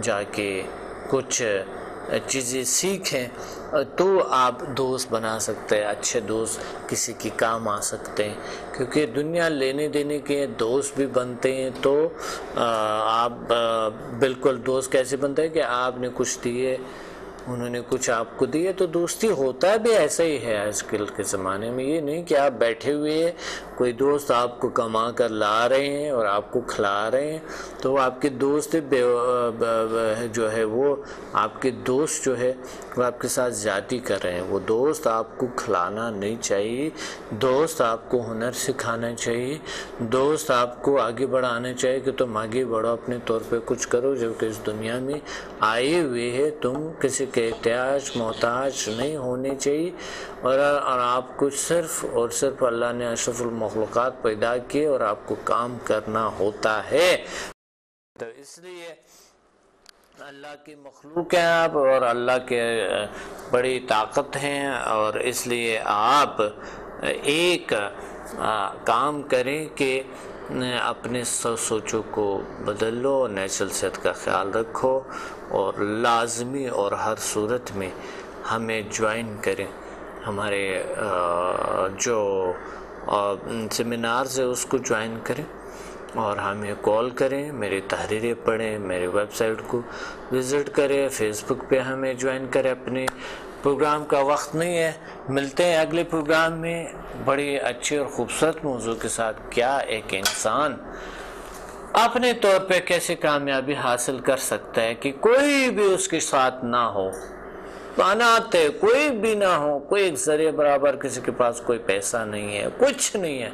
جا کے کچھ چیزیں سیکھیں تو آپ دوست بنا سکتے ہیں، اچھے دوست کسی کی کام آ سکتے ہیں. کیونکہ دنیا لینے دینے کے دوست بھی بنتے ہیں، تو آپ بالکل دوست کیسے بنتے ہیں کہ آپ نے کچھ دیے، انہوں نے کچھ آپ کو دیے، تو دوستی ہوتا بھی ایسا ہی ہے آج کل کے زمانے میں. یہ نہیں کہ آپ بیٹھے ہوئے ہیں، کوئی دوست آپ کو کما کر لا رہے ہیں اور آپ کو کھلا رہے ہیں، تو وہ آپ کے دوست جو ہے وہ آپ کے دوست جو ہے وہ آپ کے ساتھ زیادتی کر رہے ہیں. وہ دوست آپ کو کھلانا نہیں چاہیے، دوست آپ کو ہنر سکھانا چاہیے، دوست آپ کو آگے بڑھانا چاہیے کہ تم آگے بڑھو، اپنے طور پہ کچھ کرو. جبکہ اس دنیا میں آئے ہوئے ہے، تم کسی کے احتیاج محتاج نہیں ہونے چاہیے. اور آپ کو صرف اور صرف اللہ نے اشرف المخلوقات پیدا کیے اور آپ کو کام کرنا ہوتا ہے. تو اس لیے اللہ کی مخلوق ہیں آپ، اور اللہ کے بڑی طاقت ہیں، اور اس لیے آپ ایک کام کریں کہ اپنے سوچوں کو بدل لو، نیچرل صحت کا خیال رکھو، اور لازمی اور ہر صورت میں ہمیں جوائن کریں. ہمارے جو سیمینارز ہے اس کو جوائن کریں، اور ہمیں کال کریں، میری تحریریں پڑھیں، میرے ویب سائٹ کو وزٹ کریں، فیس بک پہ ہمیں جوائن کریں. اپنے پروگرام کا وقت نہیں ہے، ملتے ہیں اگلے پروگرام میں بڑی اچھے اور خوبصورت موضوع کے ساتھ. کیا ایک انسان اپنے طور پہ کیسے کامیابی حاصل کر سکتا ہے کہ کوئی بھی اس کے ساتھ نہ ہو، پانات ہے کوئی بھی نہ ہو، کوئی ایک ذریعہ برابر، کسی کے پاس کوئی پیسہ نہیں ہے، کچھ نہیں ہے،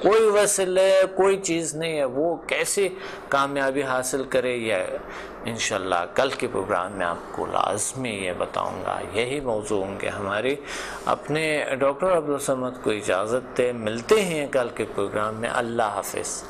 کوئی وسیلہ ہے، کوئی چیز نہیں ہے، وہ کیسے کامیابی حاصل کرے؟ یہ انشاءاللہ کل کے پروگرام میں آپ کو لازمی یہ بتاؤں گا. یہی موضوع ہوں گے ہمارے. اپنے ڈاکٹر عبدالصمد کو اجازت دے، ملتے ہیں کل کے پروگرام میں. اللہ حافظ.